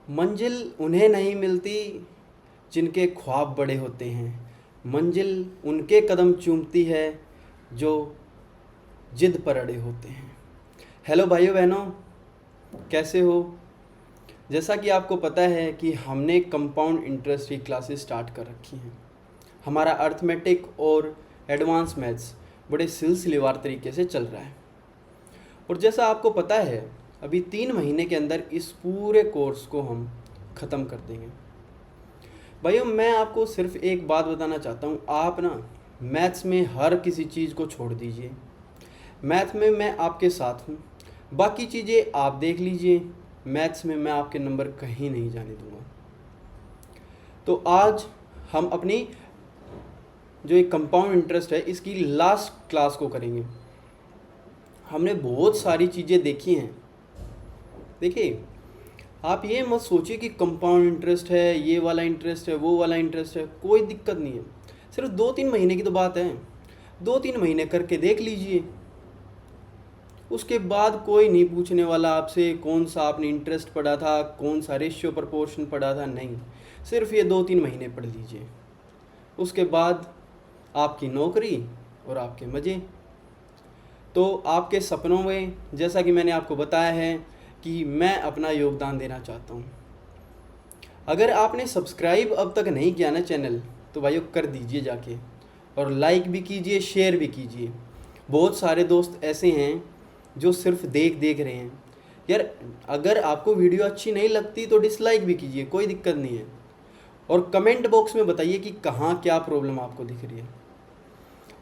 मंजिल उन्हें नहीं मिलती जिनके ख्वाब बड़े होते हैं। मंजिल उनके कदम चूमती है जो जिद पर अड़े होते हैं। हेलो भाइयों बहनों, कैसे हो? जैसा कि आपको पता है कि हमने कंपाउंड इंटरेस्ट की क्लासेस स्टार्ट कर रखी हैं। हमारा अर्थमेटिक और एडवांस मैथ्स बड़े सिलसिलेवार तरीके से चल रहा है। और जैसा आपको पता है, अभी 3 महीने के अंदर इस पूरे कोर्स को हम ख़त्म कर देंगे। भाइयों, मैं आपको सिर्फ एक बात बताना चाहता हूँ, आप ना मैथ्स में हर किसी चीज़ को छोड़ दीजिए। मैथ में मैं आपके साथ हूँ, बाकी चीज़ें आप देख लीजिए। मैथ्स में मैं आपके नंबर कहीं नहीं जाने दूँगा। तो आज हम अपनी जो एक कंपाउंड इंटरेस्ट है इसकी लास्ट क्लास को करेंगे। हमने बहुत सारी चीज़ें देखी हैं। देखिए, आप ये मत सोचिए कि कंपाउंड इंटरेस्ट है, ये वाला इंटरेस्ट है, वो वाला इंटरेस्ट है, कोई दिक्कत नहीं है। सिर्फ 2-3 महीने की तो बात है। 2-3 महीने करके देख लीजिए, उसके बाद कोई नहीं पूछने वाला आपसे कौन सा आपने इंटरेस्ट पढ़ा था, कौन सा रेशियो प्रपोर्शन पढ़ा था। नहीं, सिर्फ ये 2-3 महीने पढ़ लीजिए, उसके बाद आपकी नौकरी और आपके मज़े। तो आपके सपनों में, जैसा कि मैंने आपको बताया है कि मैं अपना योगदान देना चाहता हूँ। अगर आपने सब्सक्राइब अब तक नहीं किया ना चैनल, तो भाइयों कर दीजिए जाके, और लाइक भी कीजिए, शेयर भी कीजिए। बहुत सारे दोस्त ऐसे हैं जो सिर्फ देख रहे हैं। यार, अगर आपको वीडियो अच्छी नहीं लगती तो डिसलाइक भी कीजिए, कोई दिक्कत नहीं है। और कमेंट बॉक्स में बताइए कि कहाँ क्या प्रॉब्लम आपको दिख रही है।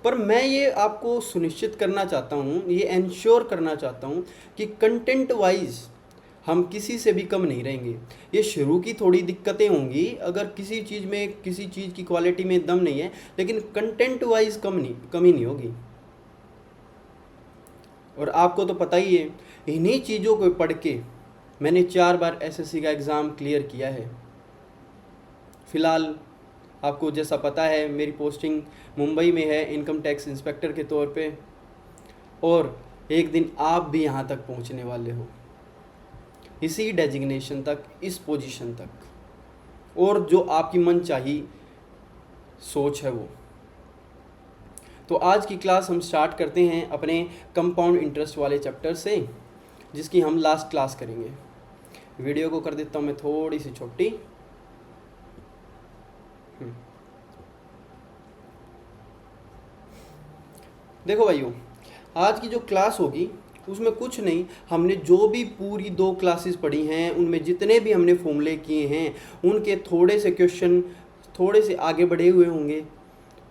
पर मैं ये आपको सुनिश्चित करना चाहता हूँ, ये इंश्योर करना चाहता हूँ कि कंटेंट वाइज हम किसी से भी कम नहीं रहेंगे। ये शुरू की थोड़ी दिक्कतें होंगी, अगर किसी चीज़ में, किसी चीज़ की क्वालिटी में दम नहीं है, लेकिन कंटेंट वाइज कमी नहीं होगी। और आपको तो पता ही है, इन्हीं चीज़ों को पढ़ के मैंने 4 बार एसएससी का एग्ज़ाम क्लियर किया है। फ़िलहाल आपको जैसा पता है, मेरी पोस्टिंग मुंबई में है इनकम टैक्स इंस्पेक्टर के तौर पे, और एक दिन आप भी यहाँ तक पहुँचने वाले हो, इसी डेजिग्नेशन तक, इस पोजीशन तक, और जो आपकी मनचाही सोच है वो। तो आज की क्लास हम स्टार्ट करते हैं अपने कंपाउंड इंटरेस्ट वाले चैप्टर से, जिसकी हम लास्ट क्लास करेंगे। वीडियो को कर देता हूँ मैं थोड़ी सी छोटी। देखो भाइयों, आज की जो क्लास होगी उसमें कुछ नहीं, हमने जो भी पूरी 2 क्लासेस पढ़ी हैं उनमें जितने भी हमने फॉर्मूले किए हैं उनके थोड़े से क्वेश्चन थोड़े से आगे बढ़े हुए होंगे,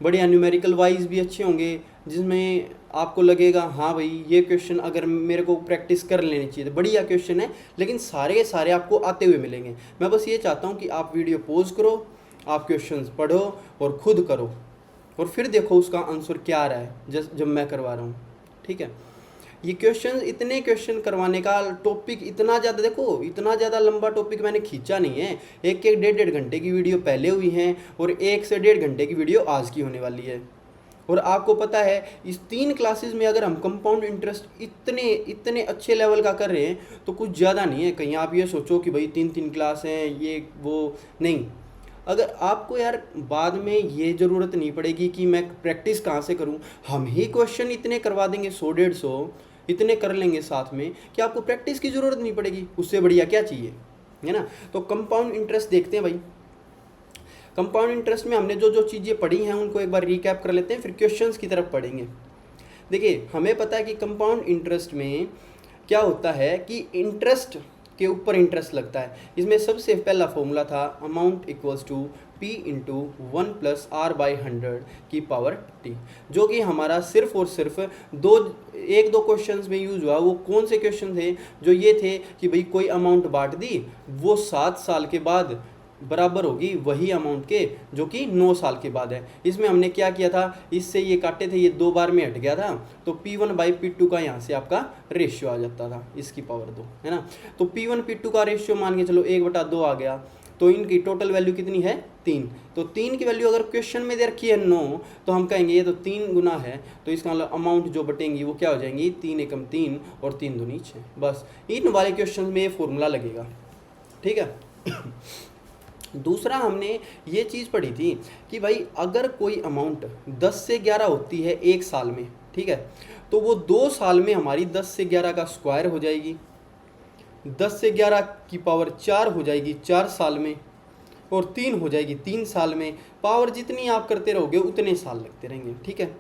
बड़े न्यूमेरिकल वाइज भी अच्छे होंगे, जिसमें आपको लगेगा हाँ भाई ये क्वेश्चन अगर मेरे को प्रैक्टिस कर लेनी चाहिए। बढ़िया क्वेश्चन है, लेकिन सारे के सारे आपको आते हुए मिलेंगे। मैं बस ये चाहता हूँ कि आप वीडियो पॉज करो, आप क्वेश्चंस पढ़ो और ख़ुद करो, और फिर देखो उसका आंसर क्या आ रहा है जब मैं करवा रहा हूँ। ठीक है, ये इतने क्वेश्चन करवाने का टॉपिक इतना ज़्यादा, देखो इतना ज़्यादा लंबा टॉपिक मैंने खींचा नहीं है। एक 1.5 घंटे की वीडियो पहले हुई हैं और 1 से 1.5 घंटे की वीडियो आज की होने वाली है। और आपको पता है, इस 3 क्लासेस में अगर हम कंपाउंड इंटरेस्ट इतने अच्छे लेवल का कर रहे हैं तो कुछ ज़्यादा नहीं है। कहीं आप ये सोचो कि भाई 3 क्लास हैं, ये वो नहीं। अगर आपको यार बाद में ये ज़रूरत नहीं पड़ेगी कि मैं प्रैक्टिस कहाँ से करूँ, हम ही क्वेश्चन इतने करवा देंगे, 100-150 इतने कर लेंगे साथ में कि आपको प्रैक्टिस की ज़रूरत नहीं पड़ेगी। उससे बढ़िया क्या चाहिए, है ना। तो कंपाउंड इंटरेस्ट देखते हैं भाई। कंपाउंड इंटरेस्ट में हमने जो जो चीज़ें पढ़ी हैं उनको एक बार रिकैप कर लेते हैं, फिर क्वेश्चंस की तरफ पढ़ेंगे। देखिए, हमें पता है कि कंपाउंड इंटरेस्ट में क्या होता है कि इंटरेस्ट के ऊपर इंटरेस्ट लगता है। इसमें सबसे पहला फॉर्मूला था amount equals to P into 1 + R/100 की पावर T, जो कि हमारा सिर्फ और सिर्फ 1-2 क्वेश्चंस में यूज हुआ। वो कौन से क्वेश्चन थे? जो ये थे कि भाई कोई अमाउंट बांट दी, वो 7 साल के बाद बराबर होगी वही अमाउंट के जो कि 9 साल के बाद है। इसमें हमने क्या किया था, इससे ये काटे थे, ये 2 बार में हट गया था, तो P1/P2 का यहाँ से आपका रेशियो आ जाता था, इसकी पावर 2, है ना। तो P1/P2 का रेशियो मान के चलो 1/2 आ गया, तो इनकी टोटल वैल्यू कितनी है? 3। तो 3 की वैल्यू अगर क्वेश्चन में दे रखी है 9, तो हम कहेंगे ये तो 3 गुना है, तो इसका मतलब अमाउंट जो बटेंगी वो क्या हो जाएंगी? 3 एकम 3 और 3 दूनी 6। बस इन वाले क्वेश्चन में ये फॉर्मूला लगेगा। ठीक है, दूसरा हमने ये चीज़ पढ़ी थी कि भाई अगर कोई अमाउंट 10 से 11 होती है एक साल में, ठीक है, तो वो 2 साल में हमारी 10 से 11 का स्क्वायर हो जाएगी, 10 से 11 की पावर 4 हो जाएगी 4 साल में, और 3 हो जाएगी 3 साल में। पावर जितनी आप करते रहोगे उतने साल लगते रहेंगे, ठीक है।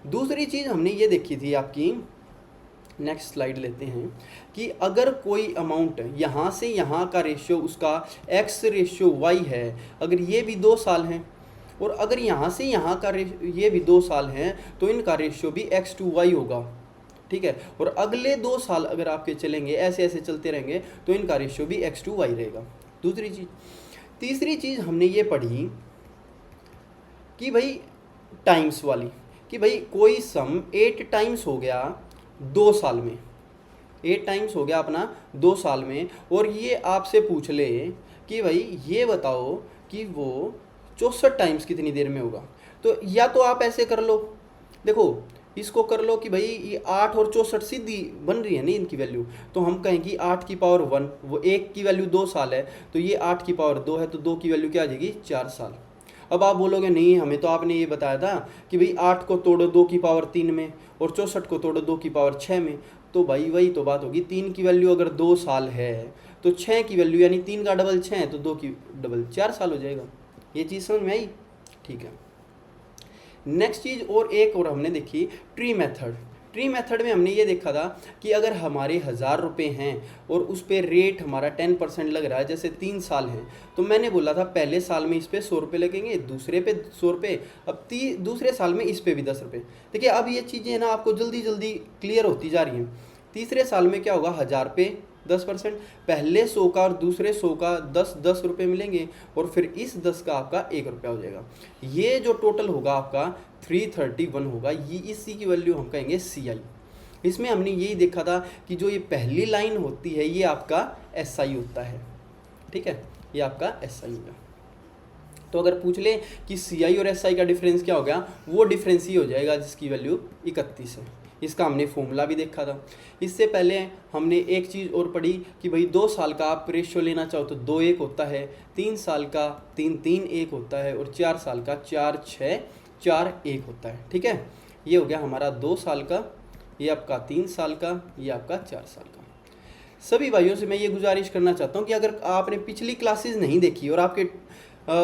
दूसरी चीज़ हमने ये देखी थी आपकी, नेक्स्ट स्लाइड लेते हैं, कि अगर कोई अमाउंट यहाँ से यहाँ का रेशियो उसका x रेशियो y है, अगर ये भी 2 साल हैं, और अगर यहाँ से यहाँ का ये भी 2 साल हैं, तो इनका रेशियो भी x to y होगा, ठीक है। और अगले 2 साल अगर आपके चलेंगे, ऐसे ऐसे चलते रहेंगे, तो इनका रेशियो भी x to y रहेगा। दूसरी चीज़। तीसरी चीज़ हमने ये पढ़ी कि भाई टाइम्स वाली, कि भाई कोई सम 8 टाइम्स हो गया 2 साल में, 8 टाइम्स हो गया अपना 2 साल में, और ये आपसे पूछ ले कि भाई ये बताओ कि वो 64 टाइम्स कितनी देर में होगा, तो या तो आप ऐसे कर लो, देखो इसको कर लो कि भाई ये 8 और 64 सीधी बन रही है नहीं इनकी वैल्यू, तो हम कहें कि 8 की पावर 1, वो 1 की वैल्यू 2 साल है, तो ये 8 की पावर 2 है, तो 2 की वैल्यू क्या आ जाएगी 4 साल। अब आप बोलोगे नहीं, हमें तो आपने ये बताया था कि भाई 8 को तोड़ो 2 की पावर 3 में, और 64 को तोड़ो 2 की पावर 6 में, तो भाई वही तो बात होगी, 3 की वैल्यू अगर 2 साल है तो 6 की वैल्यू यानी 3 का डबल 6 है, तो 2 की डबल 4 साल हो जाएगा। ये चीज़ समझ में आई, ठीक है। नेक्स्ट चीज़ और एक और हमने देखी ट्री मेथड। ट्री मेथड में हमने ये देखा था कि अगर हमारे 1000 रुपये हैं और उस पर रेट हमारा 10% लग रहा है, जैसे 3 साल हैं, तो मैंने बोला था पहले साल में इस पर 100 रुपये लगेंगे, दूसरे पे 100 रुपये, अब दूसरे साल में इस पर भी 10 रुपये। देखिए अब ये चीज़ें ना आपको जल्दी जल्दी क्लियर होती जा रही हैं। तीसरे साल में क्या होगा, 1000 पे 10%, पहले 100 का और दूसरे 100 का 10 रुपये मिलेंगे, और फिर इस 10 का आपका 1 रुपया हो जाएगा। ये जो टोटल होगा आपका 331 होगा, ये इसी की वैल्यू हम कहेंगे CI। इसमें हमने यही देखा था कि जो ये पहली लाइन होती है ये आपका SI होता है, ठीक है, ये आपका SI होगा। तो अगर पूछ ले कि CI और SI का डिफरेंस क्या हो गया, वो डिफरेंस ही हो जाएगा जिसकी वैल्यू 31 है। इसका हमने फॉर्मूला भी देखा था। इससे पहले हमने एक चीज़ और पढ़ी कि भाई 2 साल का आप रेशियो लेना चाहो तो 2:1 होता है, 3 साल का 3:3:1 होता है, और 4 साल का 4:6:4:1 होता है, ठीक है। ये हो गया हमारा 2 साल का, ये आपका 3 साल का, ये आपका 4 साल का। सभी भाइयों से मैं ये गुजारिश करना चाहता हूँ कि अगर आपने पिछली क्लासेस नहीं देखी और आपके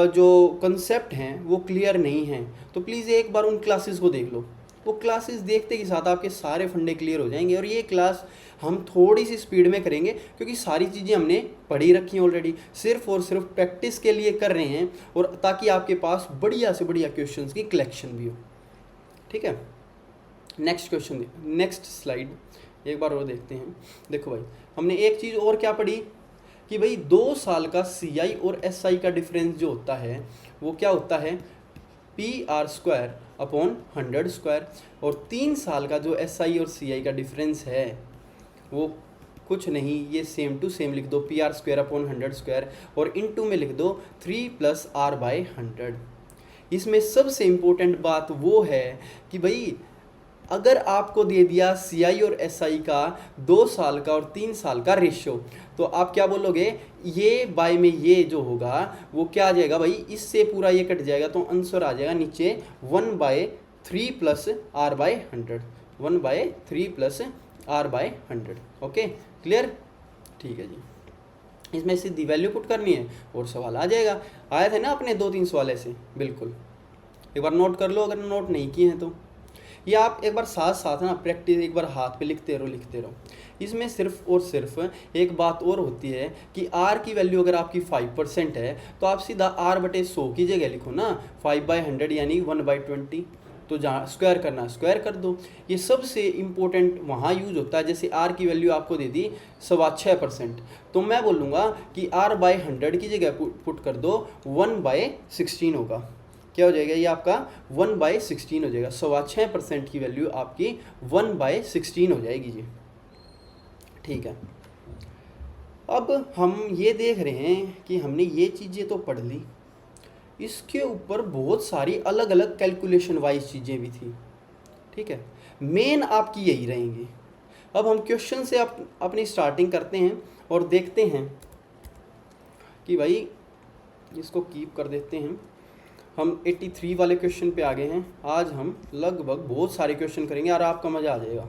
जो कंसेप्ट हैं वो क्लियर नहीं हैं, तो प्लीज़ एक बार उन क्लासेस को देख लो। वो क्लासेस देखते के साथ आपके सारे फंडे क्लियर हो जाएंगे। और ये क्लास हम थोड़ी सी स्पीड में करेंगे क्योंकि सारी चीज़ें हमने पढ़ी रखी हैं ऑलरेडी, सिर्फ और सिर्फ प्रैक्टिस के लिए कर रहे हैं, और ताकि आपके पास बढ़िया से बढ़िया क्वेश्चंस की कलेक्शन भी हो, ठीक है। नेक्स्ट क्वेश्चन, नेक्स्ट स्लाइड एक बार और देखते हैं। देखो भाई हमने एक चीज़ और क्या पढ़ी कि भाई 2 साल का CI और SI का डिफरेंस जो होता है वो क्या होता है, PR²/100², और 3 साल का जो SI और CI का डिफरेंस है वो कुछ नहीं, ये सेम टू सेम लिख दो, PR²/100², और इनटू में लिख दो 3 + R/100। इसमें सबसे इम्पोर्टेंट बात वो है कि भाई अगर आपको दे दिया CI और SI का 2 साल का और 3 साल का रेशियो, तो आप क्या बोलोगे, ये बाय में ये जो होगा वो क्या आ जाएगा भाई, इससे पूरा ये कट जाएगा, तो आंसर आ जाएगा नीचे 1/3 + R/100, 1/3 + R/100। ओके क्लियर, ठीक है जी। इसमें सीधी वैल्यू पुट करनी है और सवाल आ जाएगा। आए थे ना अपने 2-3 सवाल ऐसे, बिल्कुल एक बार नोट कर लो अगर नोट नहीं किए हैं तो, या आप एक बार साथ साथ ना प्रैक्टिस एक बार हाथ पे लिखते रहो। इसमें सिर्फ और सिर्फ एक बात और होती है कि R की वैल्यू अगर आपकी 5% है तो आप सीधा R/100 की जगह लिखो ना, 5/100 यानी 1/20, तो जहाँ स्क्वायर करना स्क्वायर कर दो। ये सबसे इम्पोर्टेंट वहाँ यूज होता है, जैसे R की वैल्यू आपको दे दी 6.25%, तो मैं बोलूँगा कि R/100 की जगह पुट कर दो 1/16 होगा। क्या हो जाएगा, ये आपका 1/16 हो जाएगा, 6.25% की वैल्यू आपकी 1/16 हो जाएगी जी, ठीक है। अब हम ये देख रहे हैं कि हमने ये चीज़ें तो पढ़ ली, इसके ऊपर बहुत सारी अलग अलग कैलकुलेशन वाइज चीज़ें भी थी, ठीक है, मेन आपकी यही रहेंगी। अब हम क्वेश्चन से अपनी स्टार्टिंग करते हैं और देखते हैं कि भाई इसको कीप कर देते हैं। हम 83 वाले क्वेश्चन पे आ गए हैं। आज हम लगभग बहुत सारे क्वेश्चन करेंगे और आपका मज़ा आ जाएगा।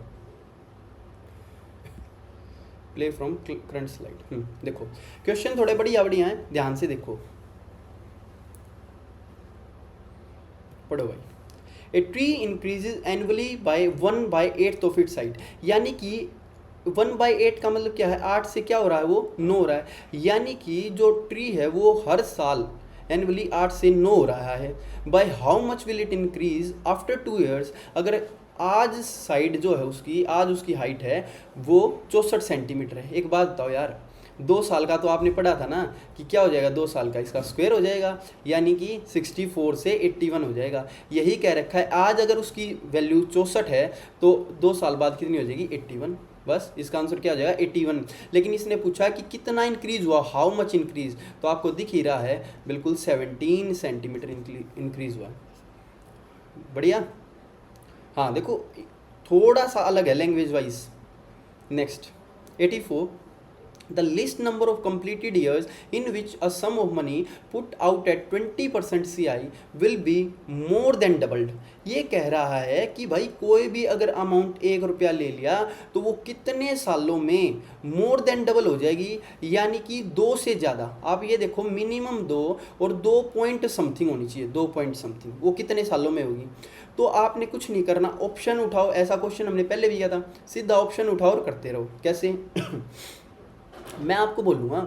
Play from current slide. देखो क्वेश्चन थोड़े बढ़िया बढ़िया हैं, ध्यान से देखो, पढ़ो भाई। A tree increases annually by 1/8 of its height, यानी कि 1/8 का मतलब क्या है, 8 से क्या हो रहा है, वो 9 हो रहा है, यानी कि जो ट्री है वो हर साल एनुअली 8 से 9 हो रहा है। By how much will it increase after 2 years, अगर आज साइड जो है उसकी, आज उसकी हाइट है वो 64 सेंटीमीटर है। एक बात बताओ यार, 2 साल का तो आपने पढ़ा था ना कि क्या हो जाएगा, 2 साल का इसका स्क्वायर हो जाएगा, यानी कि 64 से 81 हो जाएगा। यही कह रखा है, आज अगर उसकी वैल्यू 64 है तो 2 साल बाद कितनी हो जाएगी, 81। बस इसका आंसर क्या हो जाएगा, 81। लेकिन इसने पूछा कि कितना इंक्रीज हुआ, हाउ मच इंक्रीज, तो आपको दिख ही रहा है बिल्कुल 17 सेंटीमीटर इंक्रीज हुआ। बढ़िया। हाँ देखो थोड़ा सा अलग है language wise. Next 84, the least number of completed years in which a sum of money put out at 20% CI will be more than doubled। ये कह रहा है कि भाई कोई भी अगर अमाउंट 1 रुपया ले लिया तो वो कितने सालों में मोर देन डबल हो जाएगी, यानी कि 2 से ज़्यादा। आप ये देखो मिनिमम 2 और 2 पॉइंट समथिंग होनी चाहिए, 2 पॉइंट समथिंग, वो कितने सालों में होगी। तो आपने कुछ नहीं करना, ऑप्शन उठाओ, ऐसा क्वेश्चन हमने पहले भी किया था, सीधा ऑप्शन उठाओ और करते रहो। कैसे मैं आपको बोलूँगा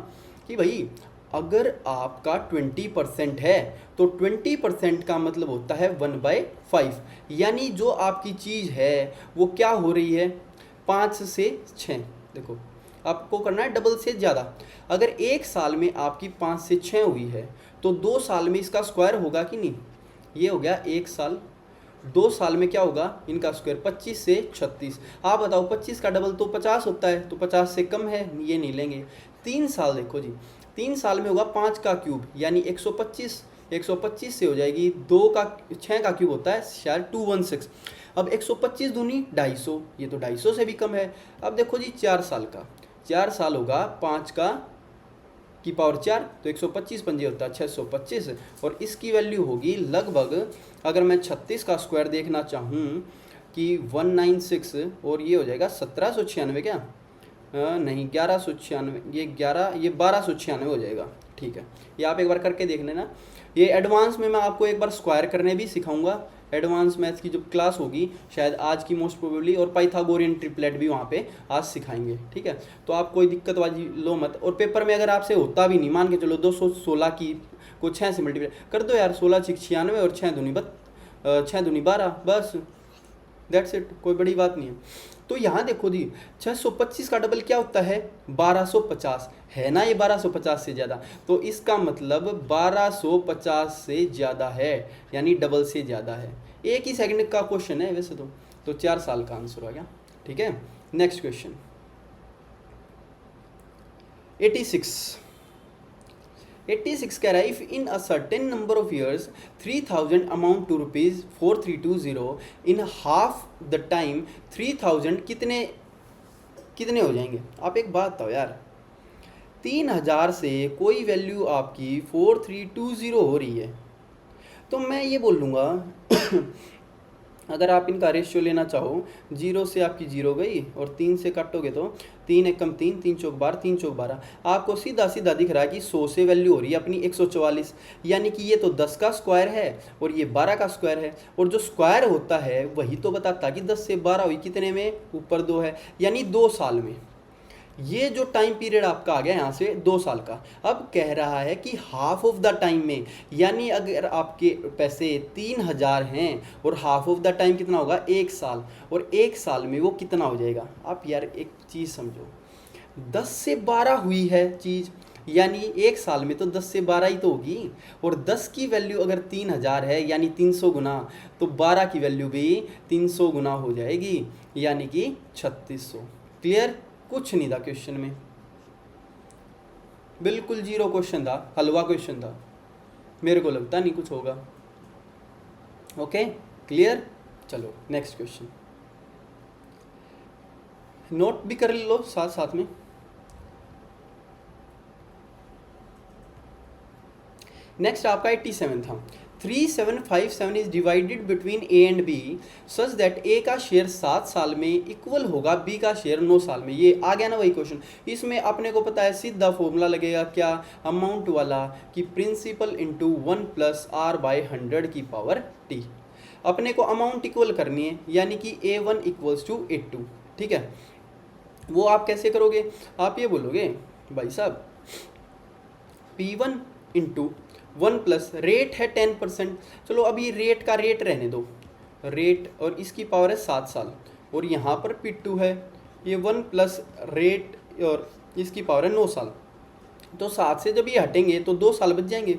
कि भाई अगर आपका 20% है तो 20% का मतलब होता है 1/5, यानी जो आपकी चीज़ है वो क्या हो रही है, 5 से 6। देखो आपको करना है डबल से ज़्यादा। अगर 1 साल में आपकी 5 से 6 हुई है तो 2 साल में इसका स्क्वायर होगा कि नहीं, ये हो गया 1 साल। 2 साल में क्या होगा इनका स्क्वायर, 25 से 36। आप बताओ 25 का डबल तो 50 होता है, तो 50 से कम है, ये नहीं लेंगे। 3 साल देखो जी, 3 साल में होगा 5 का क्यूब यानी 125, 125 से हो जाएगी 6 का क्यूब होता है शायद 216। अब 125 दूनी 250, ये तो 250 से भी कम है। अब देखो जी 4 साल का, 4 साल होगा 5 की पावर 4, तो 125 पंजे होता है 625, और इसकी वैल्यू होगी लगभग, अगर मैं 36 का स्क्वायर देखना चाहूँ कि 196, और ये हो जाएगा 1796 क्या, नहीं 1196, ये 1296 हो जाएगा। ठीक है, ये आप एक बार करके देख लेना। ये एडवांस में मैं आपको एक बार स्क्वायर करने भी सिखाऊंगा, एडवांस मैथ्स की जो क्लास होगी शायद आज की मोस्ट प्रोबेबली, और पाइथागोरियन ट्रिपलेट भी वहाँ पे आज सिखाएंगे। ठीक है, तो आप कोई दिक्कत वाली लो मत। और पेपर में अगर आपसे होता भी नहीं, मान के चलो 216 की को 6 से मल्टीप्लाई कर दो यार, 16 6 96 और 6 दूनी 12, बस दैट्स इट, कोई बड़ी बात नहीं है। तो यहाँ देखो जी 625 का डबल क्या होता है, 1250 है ना, ये 1250 से ज़्यादा, तो इसका मतलब 1250 से ज़्यादा है, यानी डबल से ज़्यादा है। एक ही सेकंड का क्वेश्चन है वैसे तो 4 साल का आंसर आ गया। ठीक है, नेक्स्ट क्वेश्चन 86 कह रहा है, if in a certain number of years 3000 amount to rupees 4320, in half the time 3000 कितने हो जाएंगे। आप एक बात बताओ यार, 3000 से कोई वैल्यू आपकी 4320 हो रही है, तो मैं ये बोलूँगा अगर आप इनका रेशियो लेना चाहो, 0 से आपकी 0 गई और 3 से काटोगे तो 3 एक कम 3, 3 चौक 12, 3 चौक 12, आपको सीधा सीधा दिख रहा है कि 100 से वैल्यू हो रही है अपनी 144, यानी कि ये तो 10 का स्क्वायर है और ये 12 का स्क्वायर है, और जो स्क्वायर होता है वही तो बताता कि 10 से 12 हुई कितने में, ऊपर 2 है, यानी 2 साल में। ये जो टाइम पीरियड आपका आ गया यहाँ से 2 साल का। अब कह रहा है कि हाफ ऑफ द टाइम में, यानी अगर आपके पैसे 3000 हैं और हाफ ऑफ द टाइम कितना होगा, 1 साल, और 1 साल में वो कितना हो जाएगा। आप यार एक चीज़ समझो, 10 से 12 हुई है चीज़, यानी 1 साल में तो 10 से 12 ही तो होगी, और 10 की वैल्यू अगर 3000 है यानी 300 गुना, तो 12 की वैल्यू भी 300 गुना हो जाएगी, यानी कि 3600। क्लियर, कुछ नहीं था क्वेश्चन में, बिल्कुल 0 क्वेश्चन था, हलवा क्वेश्चन था, मेरे को लगता नहीं कुछ होगा। ओके क्लियर, चलो नेक्स्ट क्वेश्चन, नोट भी कर लो साथ साथ में। नेक्स्ट आपका 87 था। 3757 is divided between A and B such that A का शेयर 7 साल में इक्वल होगा बी का शेयर 9 साल में। ये आ गया ना वही क्वेश्चन। इसमें अपने को पता है सीधा फॉर्मूला लगेगा क्या, अमाउंट वाला, कि principal into 1 plus R by 100 की पावर टी। अपने को अमाउंट इक्वल करनी है, यानी कि A1 इक्वल्स टू A2। ठीक है, वो आप कैसे करोगे, आप ये बोलोगे भाई साहब P1 इंटू 1 प्लस रेट है 10%, चलो अभी रेट का रेट रहने दो, रेट और इसकी पावर है 7 साल, और यहाँ पर P2 है, ये 1 प्लस रेट और इसकी पावर है 9 साल। तो 7 से जब ये हटेंगे तो 2 साल बच जाएंगे,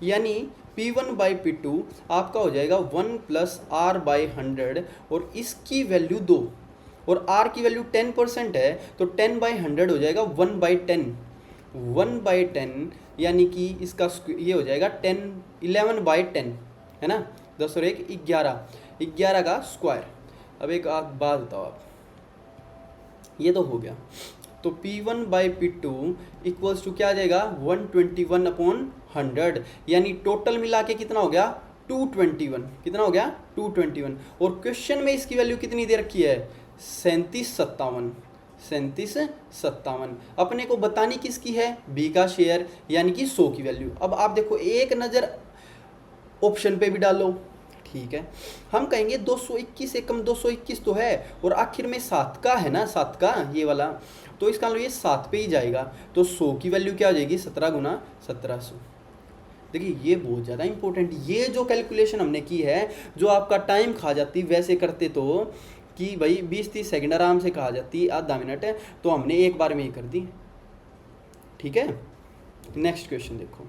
यानी P1 बाई P2 आपका हो जाएगा 1 प्लस आर बाई 100, और इसकी वैल्यू 2 और r की वैल्यू 10% है, तो 10 बाई 100 हो जाएगा 1 बाई 10, 1 बाई 10, यानी कि इसका ये हो जाएगा 11 बाई 10, है ना, 10 और 1 11 का स्क्वायर। अब एक बात बताओ आप, ये तो हो गया, तो P1 by P2 equals to क्या आ जाएगा 121 अपॉन 100, यानी टोटल मिला के कितना हो गया 221, कितना हो गया 221। और क्वेश्चन में इसकी वैल्यू कितनी दे रखी है 3757। अपने को बतानी किसकी है, बी का शेयर, यानी कि 100 की वैल्यू। अब आप देखो एक नज़र ऑप्शन पे भी डालो, ठीक है, हम कहेंगे 221 से कम 221 तो है, और आखिर में 7 का है ना, 7 का ये वाला, तो इसका मतलब ये 7 पे ही जाएगा, तो 100 की वैल्यू क्या हो जाएगी 17 गुना 1700। देखिए ये बहुत ज़्यादा इंपॉर्टेंट, ये जो कैलकुलेशन हमने की है, जो आपका टाइम खा जाती, वैसे करते तो कि भाई 20-30 सेकंड आराम से कहा जाती, आधा मिनट है, तो हमने एक बार में ही कर दी। ठीक है, नेक्स्ट क्वेश्चन देखो।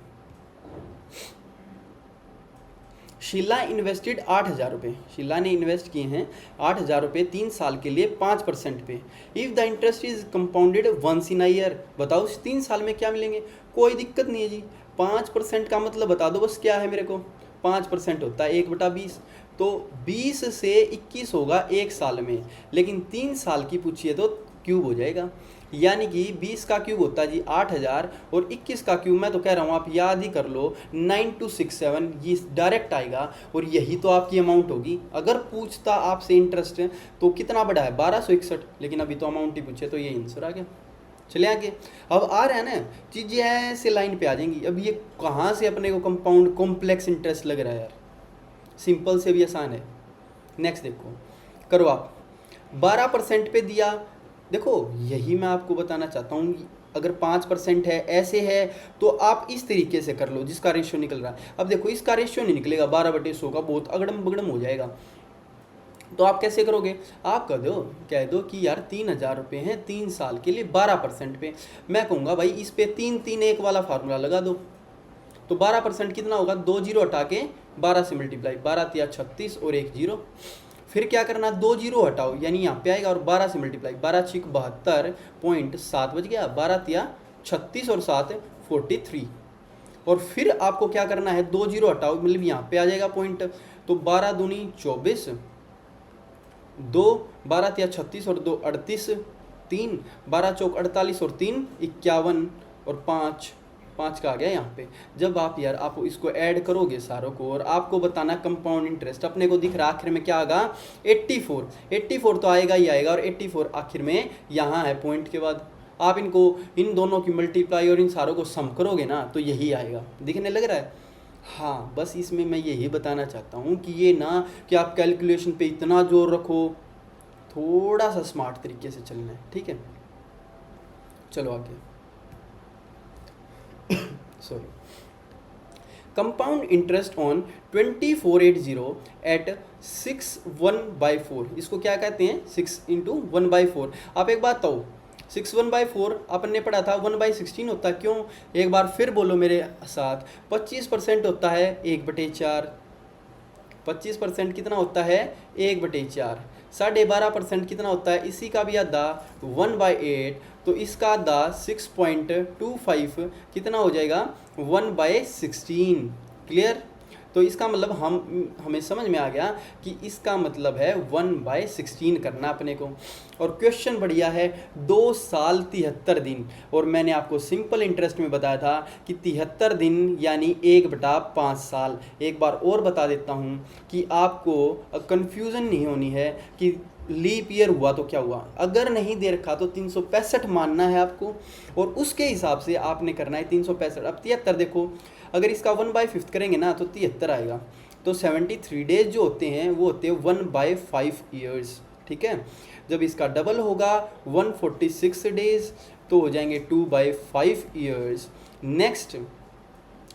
शीला इन्वेस्टेड 8,000 रुपये, शीला ने इन्वेस्ट किए हैं 8,000 रुपये 3 साल के लिए 5% पे। If the interest is compounded once in a year, बताओ 3 साल में क्या मिलेंगे, कोई दिक्कत नहीं है जी। 5% का मतलब बता दो बस क्या है मेरे को, 5% होता है 1/20, तो 20 से 21 होगा 1 साल में, लेकिन 3 साल की पूछिए तो क्यूब हो जाएगा, यानी कि 20 का क्यूब होता है जी 8,000, और 21 का क्यूब मैं तो कह रहा हूँ आप याद ही कर लो 9267, ये डायरेक्ट आएगा, और यही तो आपकी अमाउंट होगी। अगर पूछता आपसे इंटरेस्ट तो कितना बड़ा है 1261, लेकिन अभी तो अमाउंट ही पूछे, तो ये आंसर आ गया। चले आगे, अब आ रहा है ना चीज़ें ऐसे लाइन पे आ जाएंगी। अब ये कहाँ से अपने को कंपाउंड कॉम्प्लेक्स इंटरेस्ट लग रहा है यार, सिंपल से भी आसान है। नेक्स्ट देखो, करो आप 12% पे दिया, देखो यही मैं आपको बताना चाहता हूँ, अगर 5% है ऐसे है तो आप इस तरीके से कर लो जिसका रेशियो निकल रहा है। अब देखो इसका रेशियो नहीं निकलेगा 12/100 का, बहुत अगड़म बगड़म हो जाएगा, तो आप कैसे करोगे, आप कह दो कि यार 3,000 रुपये हैं 3 साल के लिए 12% पे। मैं कहूँगा भाई इस पे 3-3-1 वाला फार्मूला लगा दो, तो 12% कितना होगा, 2 जीरो हटा के 12 से मल्टीप्लाई, 12 × 36 और 1 जीरो, फिर क्या करना 2 जीरो हटाओ, यानी यहाँ पे आएगा, और 12 से मल्टीप्लाई, 12 × 72.7 बज गया, 12 × 36 और 7 43, और फिर आपको क्या करना है 2 जीरो हटाओ, मतलब यहाँ पे आ जाएगा पॉइंट, तो 12 दूनी 24, 2 12 × 36 और 2 38, 3 12 चौक 48 और 3 51, और 5 का आ गया यहाँ पे। जब आप यार आप इसको ऐड करोगे सारों को, और आपको बताना कंपाउंड इंटरेस्ट, अपने को दिख रहा आखिर में क्या आएगा 84 तो आएगा ही आएगा, और 84 आखिर में यहाँ है पॉइंट के बाद। आप इनको इन दोनों की मल्टीप्लाई और इन सारों को सम करोगे ना, तो यही आएगा, दिखने लग रहा है। हाँ, बस इसमें मैं यही बताना चाहता हूँ कि ये ना कि आप कैलकुलेशन पे इतना जोर रखो, थोड़ा सा स्मार्ट तरीके से चलना है, ठीक है। चलो आगे, sorry, compound interest on 2480 at 6/1/4, इसको क्या कहते हैं 6 × 1/4। आप एक बात बताओ, 6/1/4 अपन ने पढ़ा था 1/16 होता है, क्यों, एक बार फिर बोलो मेरे साथ, 25% होता है 1/4, 25% कितना होता है 1/4, 12.5% कितना होता है, इसी का भी आधा 1/8, तो इसका आधा 6.25 कितना हो जाएगा 1/16, क्लियर। तो इसका मतलब हमें समझ में आ गया कि इसका मतलब है 1/16 करना अपने को। और क्वेश्चन बढ़िया है, 2 साल 73 दिन, और मैंने आपको सिंपल इंटरेस्ट में बताया था कि 73 दिन यानी 1/5 साल। एक बार और बता देता हूँ कि आपको कंफ्यूजन नहीं होनी है कि लीप ईयर हुआ तो क्या हुआ। अगर नहीं दे रखा तो 365 मानना है आपको, और उसके हिसाब से आपने करना है 365। अब 73 देखो, अगर इसका 1/5 करेंगे ना तो 73 आएगा। तो 73 डेज जो होते हैं वो होते हैं 1/5 ईयर्स, ठीक है। जब इसका डबल होगा 146 डेज तो हो जाएंगे 2/5 ईयर्स। नेक्स्ट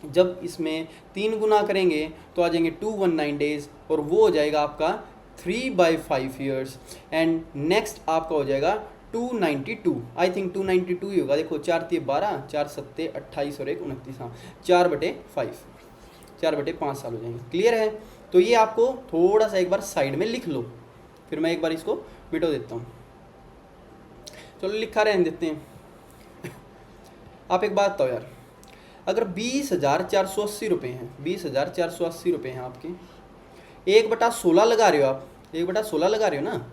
जब इसमें 3 गुना करेंगे तो आ जाएंगे 219 डेज, और वो हो जाएगा आपका 3/5 ईयर्स। एंड नेक्स्ट आपका हो जाएगा 292, आई थिंक 292 ही होगा। देखो 4×3=12, 4×7=28 और 1×29, हाँ 4/5, 4/5 साल हो जाएंगे। क्लियर है? तो ये आपको थोड़ा सा एक बार साइड में लिख लो, फिर मैं एक बार इसको मिटो देता हूँ। चलो लिखा रहने देते हैं। आप एक बात बताओ यार, अगर 20,480 रुपये हैं, 20,480 रुपये हैं आपके, 1/16 लगा रहे हो आप, 1/16 लगा रहे हो ना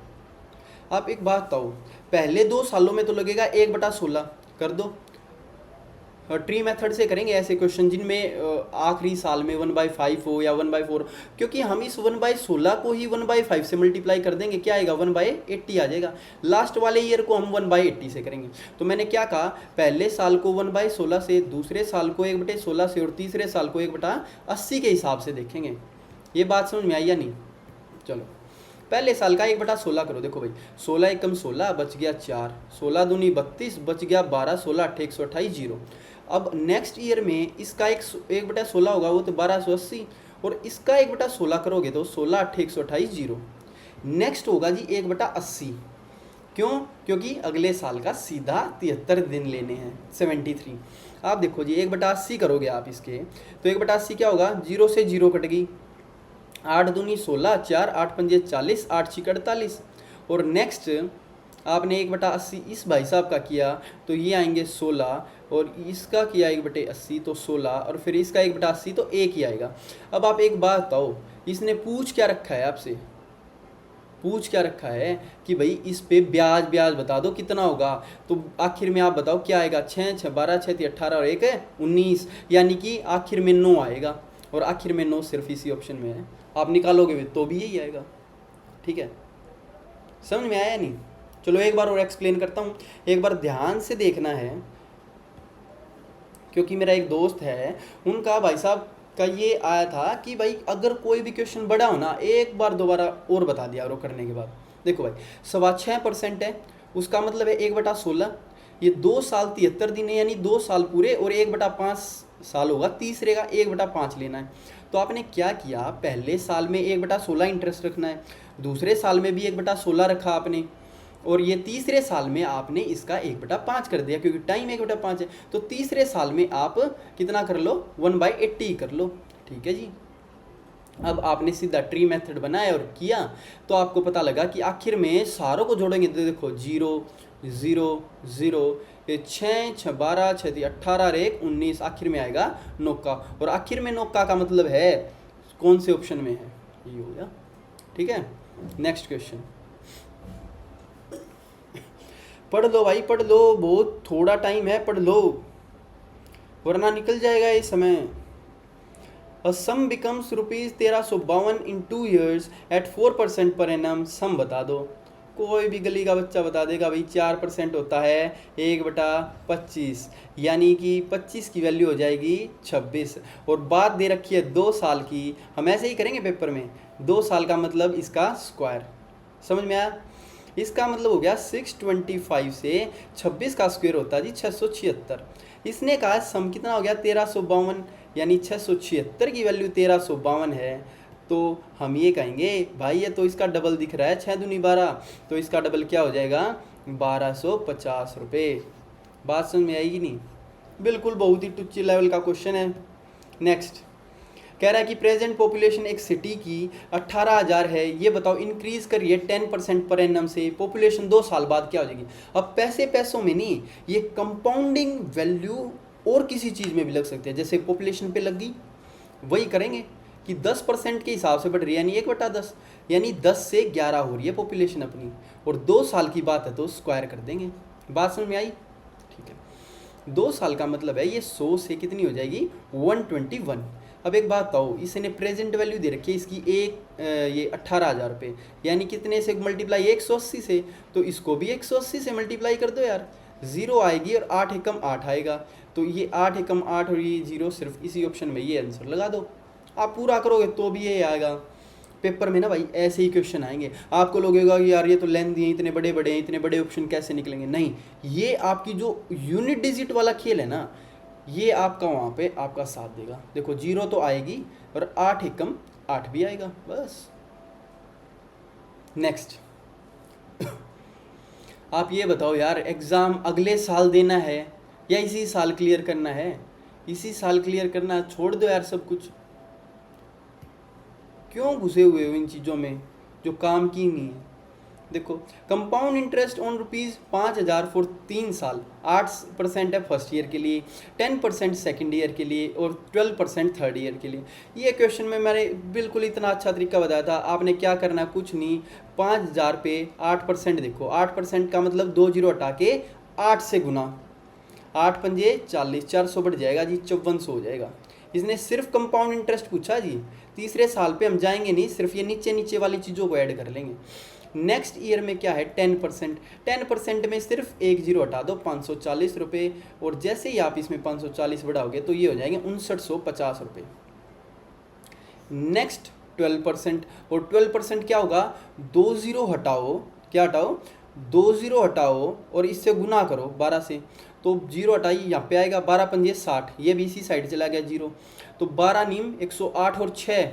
आप। एक बात बताओ, पहले 2 सालों में तो लगेगा 1/16, कर दो। ट्री मेथड से करेंगे ऐसे क्वेश्चन जिनमें आखिरी साल में 1/5 हो या 1/4, क्योंकि हम इस 1/16 को ही 1/5 से मल्टीप्लाई कर देंगे, क्या आएगा 1/80 आ जाएगा। लास्ट वाले ईयर को हम 1/80 से करेंगे। तो मैंने क्या कहा, पहले साल को 1/16 से, दूसरे साल को 1/16 से, और तीसरे साल को 1/80 के हिसाब से देखेंगे। ये बात समझ में आई या नहीं? चलो पहले साल का 1/16 करो। देखो भाई 16 एकम 16 बच गया 4, 16 दूनी 32 बच गया 12, 16 8 128 0। अब नेक्स्ट ईयर में इसका 1/16 होगा वो तो 1280, और इसका 1/16 करोगे तो 16 8 128 0। नेक्स्ट होगा जी 1/80, क्यों? क्योंकि अगले साल का सीधा 73 दिन लेने हैं, 73। आप देखो जी 1/80 करोगे आप इसके, तो 1/80 क्या होगा, 0 से 0 कटेगी, 8 दूनी 16, 4 8 पंजे 40, 8 6 48। और नेक्स्ट आपने 1/80 इस भाई साहब का किया तो ये आएंगे 16, और इसका किया 1/80 तो 16, और फिर इसका 1/80 तो 1 ही आएगा। अब आप एक बात बताओ, इसने पूछ क्या रखा है आपसे, पूछ क्या रखा है कि भाई इस पे ब्याज ब्याज बता दो कितना होगा। तो आखिर में आप बताओ क्या आएगा, 6 6 12 6 18 और 1 19, यानी कि आखिर में 9 आएगा, और आखिर में 9 सिर्फ इसी ऑप्शन में है। आप निकालोगे तो भी यही आएगा, ठीक है। समझ में आया नहीं? चलो एक बार और एक्सप्लेन करता हूँ, एक बार ध्यान से देखना है, क्योंकि मेरा एक दोस्त है, उनका भाई साहब का ये आया था कि भाई अगर कोई भी क्वेश्चन बड़ा हो ना, एक बार दोबारा और बता दिया और करने के बाद। देखो भाई 6.25% है, उसका मतलब है 1/16, ये 2 साल 73 दिन है, यानी 2 साल पूरे, और 1/5 साल होगा, तीसरे का 1/5 लेना है। तो आपने क्या किया, पहले साल में 1/16 इंटरेस्ट रखना है, दूसरे साल में भी 1/16 रखा आपने, और ये तीसरे साल में आपने इसका 1/5 कर दिया, क्योंकि टाइम 1/5 है। तो तीसरे साल में आप कितना कर लो, 1/80 कर लो, ठीक है जी। अब आपने सीधा ट्री मेथड बनाया और किया, तो आपको पता लगा कि आखिर में सारों को जोड़ेंगे तो देखो 0 0 0, ये 6 6 12 6 18 और 1 19, आखिर में आएगा नौका। और आखिर में नौका का मतलब है कौन से ऑप्शन में है, ये हो गया, ठीक है। नेक्स्ट क्वेश्चन पढ़ लो भाई, पढ़ लो, बहुत थोड़ा टाइम है, पढ़ लो वरना निकल जाएगा ये समय। A sum becomes ₹1352 in 2 years at 4% per annum। सम बता दो, कोई भी गली का बच्चा बता देगा भाई 4% होता है 1/25, यानी कि 25 की वैल्यू हो जाएगी 26, और बात दे रखी है 2 साल की। हम ऐसे ही करेंगे पेपर में, 2 साल का मतलब इसका स्क्वायर, समझ में आया? इसका मतलब हो गया 625 से 26 का स्क्वायर होता है जी 676। इसने कहा सम कितना हो गया 1352, यानी 676 की वैल्यू 1352 है। तो हम ये कहेंगे भाई ये तो इसका डबल दिख रहा है, 6 दूनी 12, तो इसका डबल क्या हो जाएगा 1250 रुपये। बात समझ में आएगी नहीं? बिल्कुल बहुत ही टुच्ची लेवल का क्वेश्चन है। नेक्स्ट कह रहा है कि प्रेजेंट पॉपुलेशन एक सिटी की 18,000 है, ये बताओ इंक्रीज करिए 10% पर एनम से, पॉपुलेशन 2 साल बाद क्या हो जाएगी। अब पैसे पैसों में नहीं, ये कंपाउंडिंग वैल्यू और किसी चीज़ में भी लग सकते हैं, जैसे पॉपुलेशन पे लग गई वही करेंगे, कि 10% के हिसाब से बढ़ रही है, यानी 1/10, यानी 10 से 11 हो रही है पॉपुलेशन अपनी, और 2 साल की बात है तो स्क्वायर कर देंगे। बात समझ में आई? ठीक है, 2 साल का मतलब है ये 100 से कितनी हो जाएगी, 121। अब एक बात बताओ, इसने प्रेजेंट वैल्यू दे रखी है इसकी ये 18,000 रुपये, यानी कितने से मल्टीप्लाई, 180 से, तो इसको भी 180 से मल्टीप्लाई कर दो यार, 0 आएगी और 8 एकम 8 आएगा, तो ये 8 एकम 8 और ये 0 सिर्फ इसी ऑप्शन में, ये आंसर लगा दो। आप पूरा करोगे तो भी ये आएगा। पेपर में ना भाई ऐसे ही क्वेश्चन आएंगे, आपको लगेगा कि यार ये तो लेंथ दिए, इतने बड़े बड़े हैं, इतने बड़े ऑप्शन कैसे निकलेंगे, नहीं, ये आपकी जो यूनिट डिजिट वाला खेल है ना, ये आपका वहाँ पे आपका साथ देगा। देखो 0 तो आएगी और 8 एकम 8 भी आएगा, बस। नेक्स्ट आप ये बताओ यार, एग्ज़ाम अगले साल देना है या इसी साल क्लियर करना है? इसी साल क्लियर करना, छोड़ दो यार सब कुछ, क्यों घुसे हुए हो इन चीज़ों में जो काम की नहीं है। देखो, कंपाउंड इंटरेस्ट ऑन ₹5,000 फॉर 3 साल, 8% है फर्स्ट ईयर के लिए, 10% सेकेंड ईयर के लिए और 12% थर्ड ईयर के लिए। ये क्वेश्चन में मैंने बिल्कुल इतना अच्छा तरीका बताया था। आपने क्या करना, कुछ नहीं, 5,000 पे 8%, देखो 8% का मतलब 2 जीरो हटा के 8 से गुना, 8 पंजे 40, 400 बढ़ जाएगा जी, 5400 हो जाएगा। इसने सिर्फ कंपाउंड इंटरेस्ट पूछा जी, तीसरे साल पे हम जाएंगे नहीं, सिर्फ ये नीचे नीचे वाली चीज़ों को ऐड कर लेंगे। नेक्स्ट ईयर में क्या है, 10%, 10% में सिर्फ 1 जीरो हटा दो, 540 रुपये, और जैसे ही आप इसमें 540 बढ़ाओगे तो ये हो जाएंगे 5950 रुपये। नेक्स्ट 12%, और 12% क्या होगा, 2 जीरो हटाओ, क्या हटाओ, 2 जीरो हटाओ और इससे गुना करो 12 से, तो जीरो हटाइए, यहाँ पे आएगा 12 पंजे 60, ये भी इसी साइड चला गया जीरो, तो 12 नीम 108 और 6,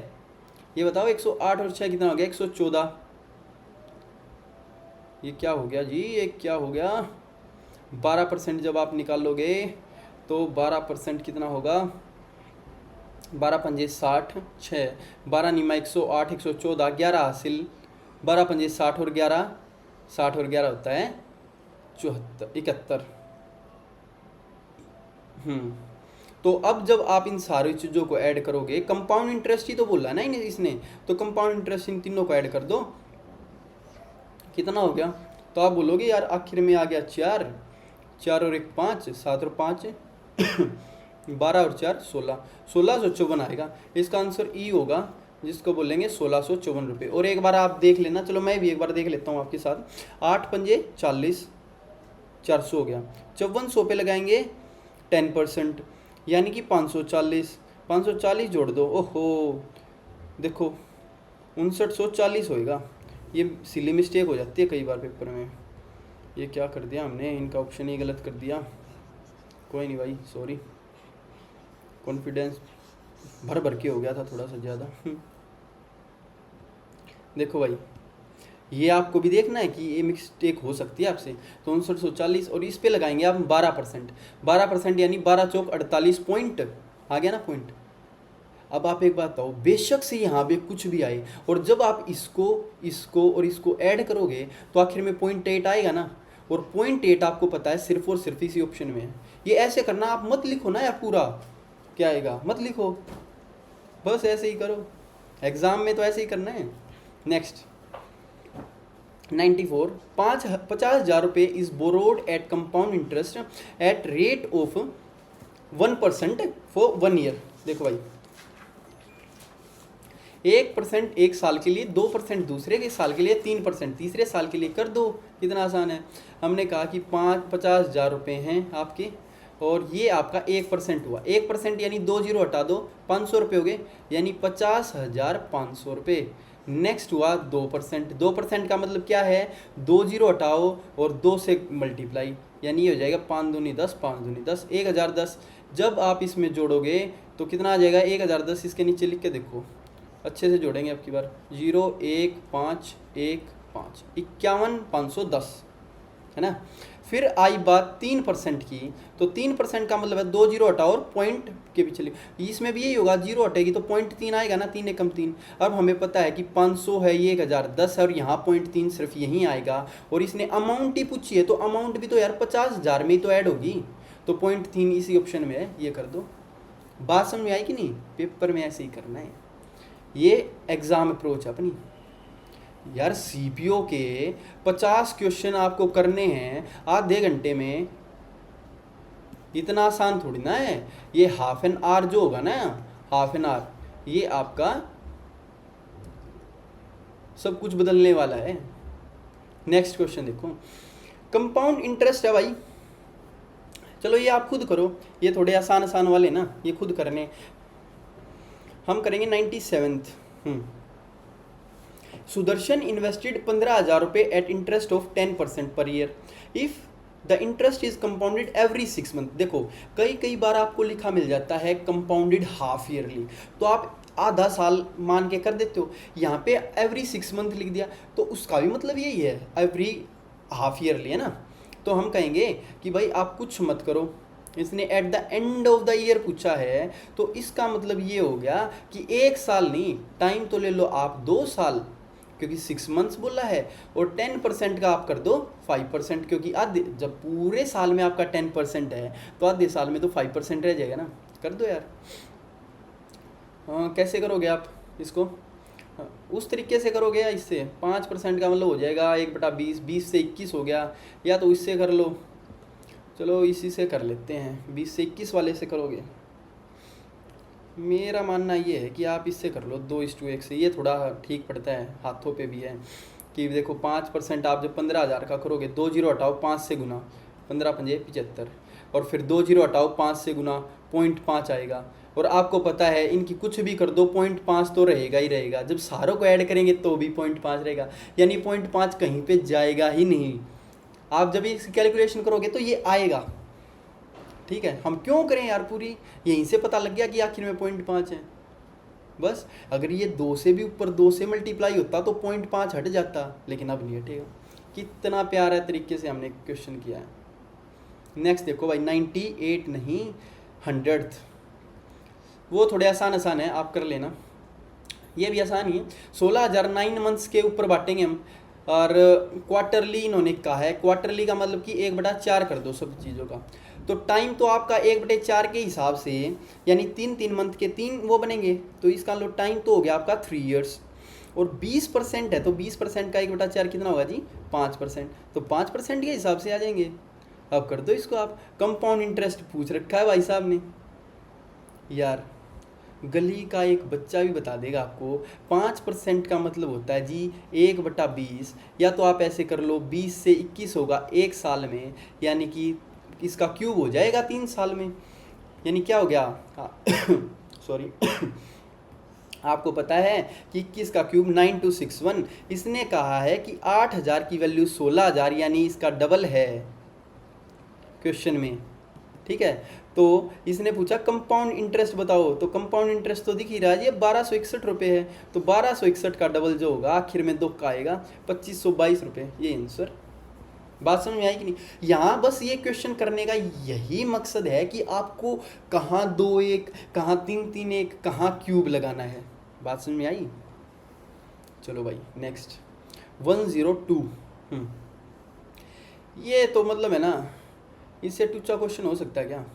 ये बताओ 108 और 6 कितना हो गया, 114। ये क्या हो गया जी, ये क्या हो गया, 12% जब आप निकालोगे तो 12% कितना होगा, 12 पंजे 60, 6, 12 नीमा 108, 114, 11 हासिल, 12 पंजे 60 और 11, 60 और 11 होता है 71। तो अब जब आप इन सारी चीज़ों को ऐड करोगे, कंपाउंड इंटरेस्ट ही तो बोला ना इसने, तो कंपाउंड इंटरेस्ट इन तीनों को ऐड कर दो, कितना हो गया, तो आप बोलोगे यार आखिर में आ गया 4, 4 और 1 5, 7 और 5 12 और 4 16, 1654 आएगा। इसका आंसर ई होगा, जिसको बोलेंगे 1654 रुपये। और एक बार आप देख लेना, चलो मैं भी एक बार देख लेता हूँ आपके साथ। 8 पंजे 40, 400 हो गया, 5400 पे लगाएंगे 10%, यानी कि 540, 540 जोड़ दो, ओहो देखो 5940 होएगा। ये सिली मिस्टेक हो जाती है कई बार पेपर में, ये क्या कर दिया हमने, इनका ऑप्शन ही गलत कर दिया, कोई नहीं भाई, सॉरी, कॉन्फिडेंस भर भर के हो गया था थोड़ा सा ज़्यादा। देखो भाई, ये आपको भी देखना है कि ये मिस्टेक हो सकती है आपसे, तो 5940 और इस पे लगाएंगे आप 12%, 12% यानी 12 चौक 48 पॉइंट आ गया ना पॉइंट। अब आप एक बात बताओ, बेशक से यहाँ पे कुछ भी आए, और जब आप इसको और इसको ऐड करोगे तो आखिर में 0.8 आएगा ना, और 0.8 आपको पता है सिर्फ और सिर्फ इसी ऑप्शन में है। ये ऐसे करना, आप मत लिखो ना यार पूरा क्या आएगा, मत लिखो, बस ऐसे ही करो, एग्जाम में तो ऐसे ही करना है। नेक्स्ट 94, 50,000 रुपये is borrowed at compound interest at rate of 1% for 1 year. देखो भाई, 1% एक साल के लिए, 2% दूसरे के साल के लिए, 3% तीसरे साल के लिए, कर दो, कितना आसान है। हमने कहा कि 50,000 रुपये हैं आपके, और ये आपका 1% हुआ, 1% यानी 2 जीरो हटा दो, 500 रुपये हो गए, यानी 50,500 रुपये। नेक्स्ट हुआ 2%, 2% का मतलब क्या है, 2 जीरो हटाओ और 2 से मल्टीप्लाई, यानी ये हो जाएगा 5 दूनी 10, 5 दूनी 10, 1010। जब आप इसमें जोड़ोगे तो कितना आ जाएगा, 1010, इसके नीचे लिख के देखो, अच्छे से जोड़ेंगे आपकी बार, 0 1 5 1 5, 51,510 है ना। फिर आई बात 3% की, तो 3% का मतलब है 2 जीरो हटाओ और पॉइंट के पीछे लिखो, इसमें भी यही होगा, जीरो हटेगी तो 0.3 आएगा ना, 3 एकम 3। अब हमें पता है कि 500 है, ये 1010 है, और यहाँ 0.3 सिर्फ यहीं आएगा, और इसने अमाउंट ही पूछी है, तो अमाउंट भी तो यार 50,000 में ही तो ऐड होगी, तो 0.3 इसी ऑप्शन में है, ये कर दो। बात समझ में आई कि नहीं, पेपर में ऐसे ही करना है। ये एग्जाम अप्रोच है अपनी। यार सीपीओ के 50 क्वेश्चन आपको करने हैं आधे घंटे में, इतना आसान थोड़ी ना है। ये हाफ एन आवर जो होगा ना, हाफ एन आवर, ये आपका सब कुछ बदलने वाला है। नेक्स्ट क्वेश्चन देखो, कंपाउंड इंटरेस्ट है भाई। चलो ये आप खुद करो, ये थोड़े आसान आसान वाले ना, ये खुद करने। हम करेंगे 97th। सुदर्शन इन्वेस्टेड 15,000 रुपये eight interest of 10% per year if the interest is compounded every 6 month. देखो कई बार आपको लिखा मिल जाता है कंपाउंडेड हाफ ईयरली, तो आप आधा साल मान के कर देते हो। यहाँ पे एवरी 6 मंथ लिख दिया, तो उसका भी मतलब यही है, एवरी हाफ ईयरली है ना। तो हम कहेंगे कि भाई आप कुछ मत करो, इसने at the end of the year पूछा है, तो इसका मतलब ये हो गया कि 1 साल नहीं, टाइम तो ले लो आप 2 साल, क्योंकि 6 मंथ्स बोला है। और 10% का आप कर दो 5%, क्योंकि आधे, जब पूरे साल में आपका 10% है तो आधे साल में तो 5% रह जाएगा ना। कर दो यार। कैसे करोगे आप इसको? उस तरीके से करोगे या इससे? 5% का मतलब हो जाएगा 1/20, 20 से 21 हो गया, या तो इससे कर लो। चलो इसी से कर लेते हैं, 20 से 21 वाले से करोगे। मेरा मानना ये है कि आप इससे कर लो 2:1 से, ये थोड़ा ठीक पड़ता है, हाथों पे भी है। कि देखो 5% आप जब 15,000 का करोगे, 2 जीरो हटाओ 5 से गुना, 15×5 = 75, और फिर 2 जीरो हटाओ 5 से गुना 0.5 आएगा। और आपको पता है इनकी कुछ भी कर दो 0.5 तो रहेगा ही रहेगा, जब सारों को ऐड करेंगे तो भी 0.5 रहेगा, यानी 0.5 कहीं पे जाएगा ही नहीं। आप जब इसकी कैलकुलेशन करोगे तो ये आएगा। ठीक है, हम क्यों करें यार, पूरी यहीं से पता लग गया कि आखिर में 0.5 है। बस अगर ये 2 से भी ऊपर 2 से मल्टीप्लाई होता तो 0.5 हट जाता, लेकिन अब नहीं हटेगा। कितना प्यारा तरीके से हमने क्वेश्चन किया है। नेक्स्ट देखो भाई, 98 नहीं 100th, वो थोड़े आसान है, आप कर लेना। ये भी आसान ही है। 16,000 9 मंथ्स के ऊपर बांटेंगे हम, और क्वार्टरली इन्होंने कहा है। क्वार्टरली का मतलब कि 1/4 कर दो सब चीज़ों का। तो टाइम तो आपका 1/4 के हिसाब से, यानी 3 मंथ के 3 वो बनेंगे, तो इसका लो टाइम तो हो गया आपका 3 ईयर्स। और 20% है, तो 20% का 1/4 कितना होगा जी? 5%। तो 5% के हिसाब से आ जाएंगे। अब कर दो इसको आप। कंपाउंड इंटरेस्ट पूछ रखा है भाई साहब ने। यार गली का एक बच्चा भी बता देगा आपको 5% का मतलब होता है जी 1/20, या तो आप ऐसे कर लो 20 से 21 होगा 1 साल में, यानी कि इसका क्यूब हो जाएगा 3 साल में, यानी क्या हो गया सॉरी आपको पता है कि 21 का क्यूब 9261। इसने कहा है कि 8,000 की वैल्यू 16,000, यानी इसका डबल है क्वेश्चन में। ठीक है, तो इसने पूछा कंपाउंड इंटरेस्ट बताओ, तो कंपाउंड इंटरेस्ट तो दिख ही रहा है, ये 1261 रुपये है। तो 1261 का डबल जो होगा आखिर में 2 का आएगा, 2522 रुपये। ये आंसर। बात समझ में आई कि नहीं? यहाँ बस ये क्वेश्चन करने का यही मकसद है कि आपको कहाँ 2-1, कहाँ 3-3-1, कहाँ क्यूब लगाना है। बात समझ में आई? चलो भाई नेक्स्ट 102। ये तो मतलब है ना, इससे टूचा क्वेश्चन हो सकता है क्या?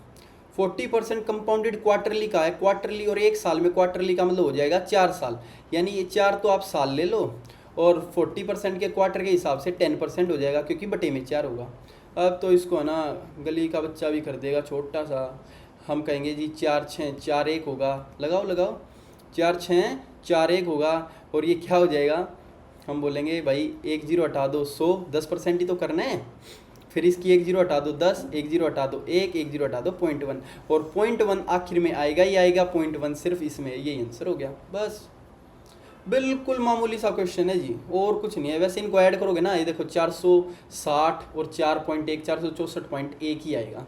40% कंपाउंडेड क्वार्टरली का है, क्वार्टरली और 1 साल में, क्वार्टरली का मतलब हो जाएगा 4 साल, यानी ये 4 तो आप साल ले लो, और 40% के क्वार्टर के हिसाब से 10% हो जाएगा, क्योंकि बटे में 4 होगा। अब तो इसको है ना गली का बच्चा भी कर देगा छोटा सा। हम कहेंगे जी 4×6 4×1 होगा, लगाओ 4×6 4×1 होगा, और ये क्या हो जाएगा? हम बोलेंगे भाई 1 0 हटा दो 100, 10% ही तो करना है। फिर इसकी 1 0 हटा दो 10, 1 0 हटा दो 1, 1 0 हटा दो 0.1, और 0.1 आखिर में आएगा ही आएगा, 0.1 सिर्फ इसमें। ये आंसर हो गया। बस बिल्कुल मामूली सा क्वेश्चन है जी, और कुछ नहीं है। वैसे इनको ऐड करोगे ना, ये देखो 460 और 4.1 464.1 ही आएगा।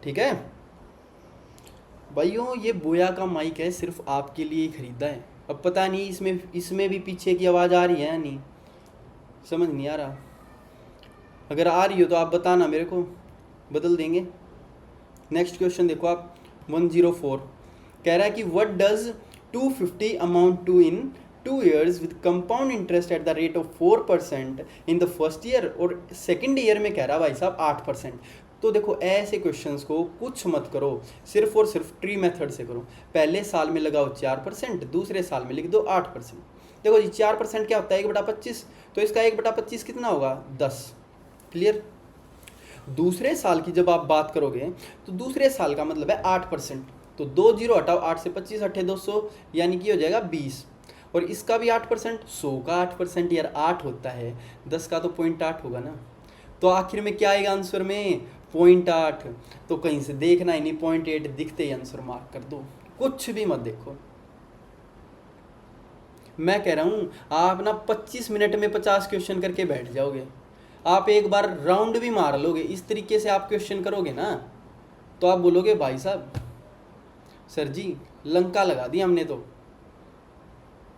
ठीक है भाइयों, ये बोया का माइक है, सिर्फ आपके लिए ही खरीदा है। अब पता नहीं इसमें भी पीछे की आवाज़ आ रही है या नहीं, समझ नहीं आ रहा। अगर आ रही हो तो आप बताना मेरे को, बदल देंगे। नेक्स्ट क्वेश्चन देखो आप, 104 कह रहा है कि what does 250 amount to in 2 years with compound interest at the rate of 4% in the first year, और सेकेंड ईयर में कह रहा भाई साहब 8%। तो देखो ऐसे क्वेश्चंस को कुछ मत करो, सिर्फ और सिर्फ ट्री मेथड से करो। पहले साल में लगाओ 4%, दूसरे साल में लिख दो 8%। देखो जी 4% क्या होता है 1/25, तो इसका 1/25 कितना होगा 10। क्लियर। दूसरे साल की जब आप बात करोगे तो दूसरे साल का मतलब है 8%, तो 2 जीरो हटाओ, 8 से 25 हटे 200, यानी कि हो जाएगा 20। और इसका भी 8%, 100 का 8% यार 8 होता है, 10 का तो 0.8 होगा ना। तो आखिर में क्या आएगा आंसर में 0.8। तो कहीं से देखना ही नहीं, 0.8 दिखते ही आंसर मार्क कर दो, कुछ भी मत देखो। मैं कह रहा हूँ आप ना 25 मिनट में 50 क्वेश्चन करके बैठ जाओगे। आप एक बार राउंड भी मार लोगे, इस तरीके से आप क्वेश्चन करोगे ना, तो आप बोलोगे भाई साहब सर जी लंका लगा दी हमने तो।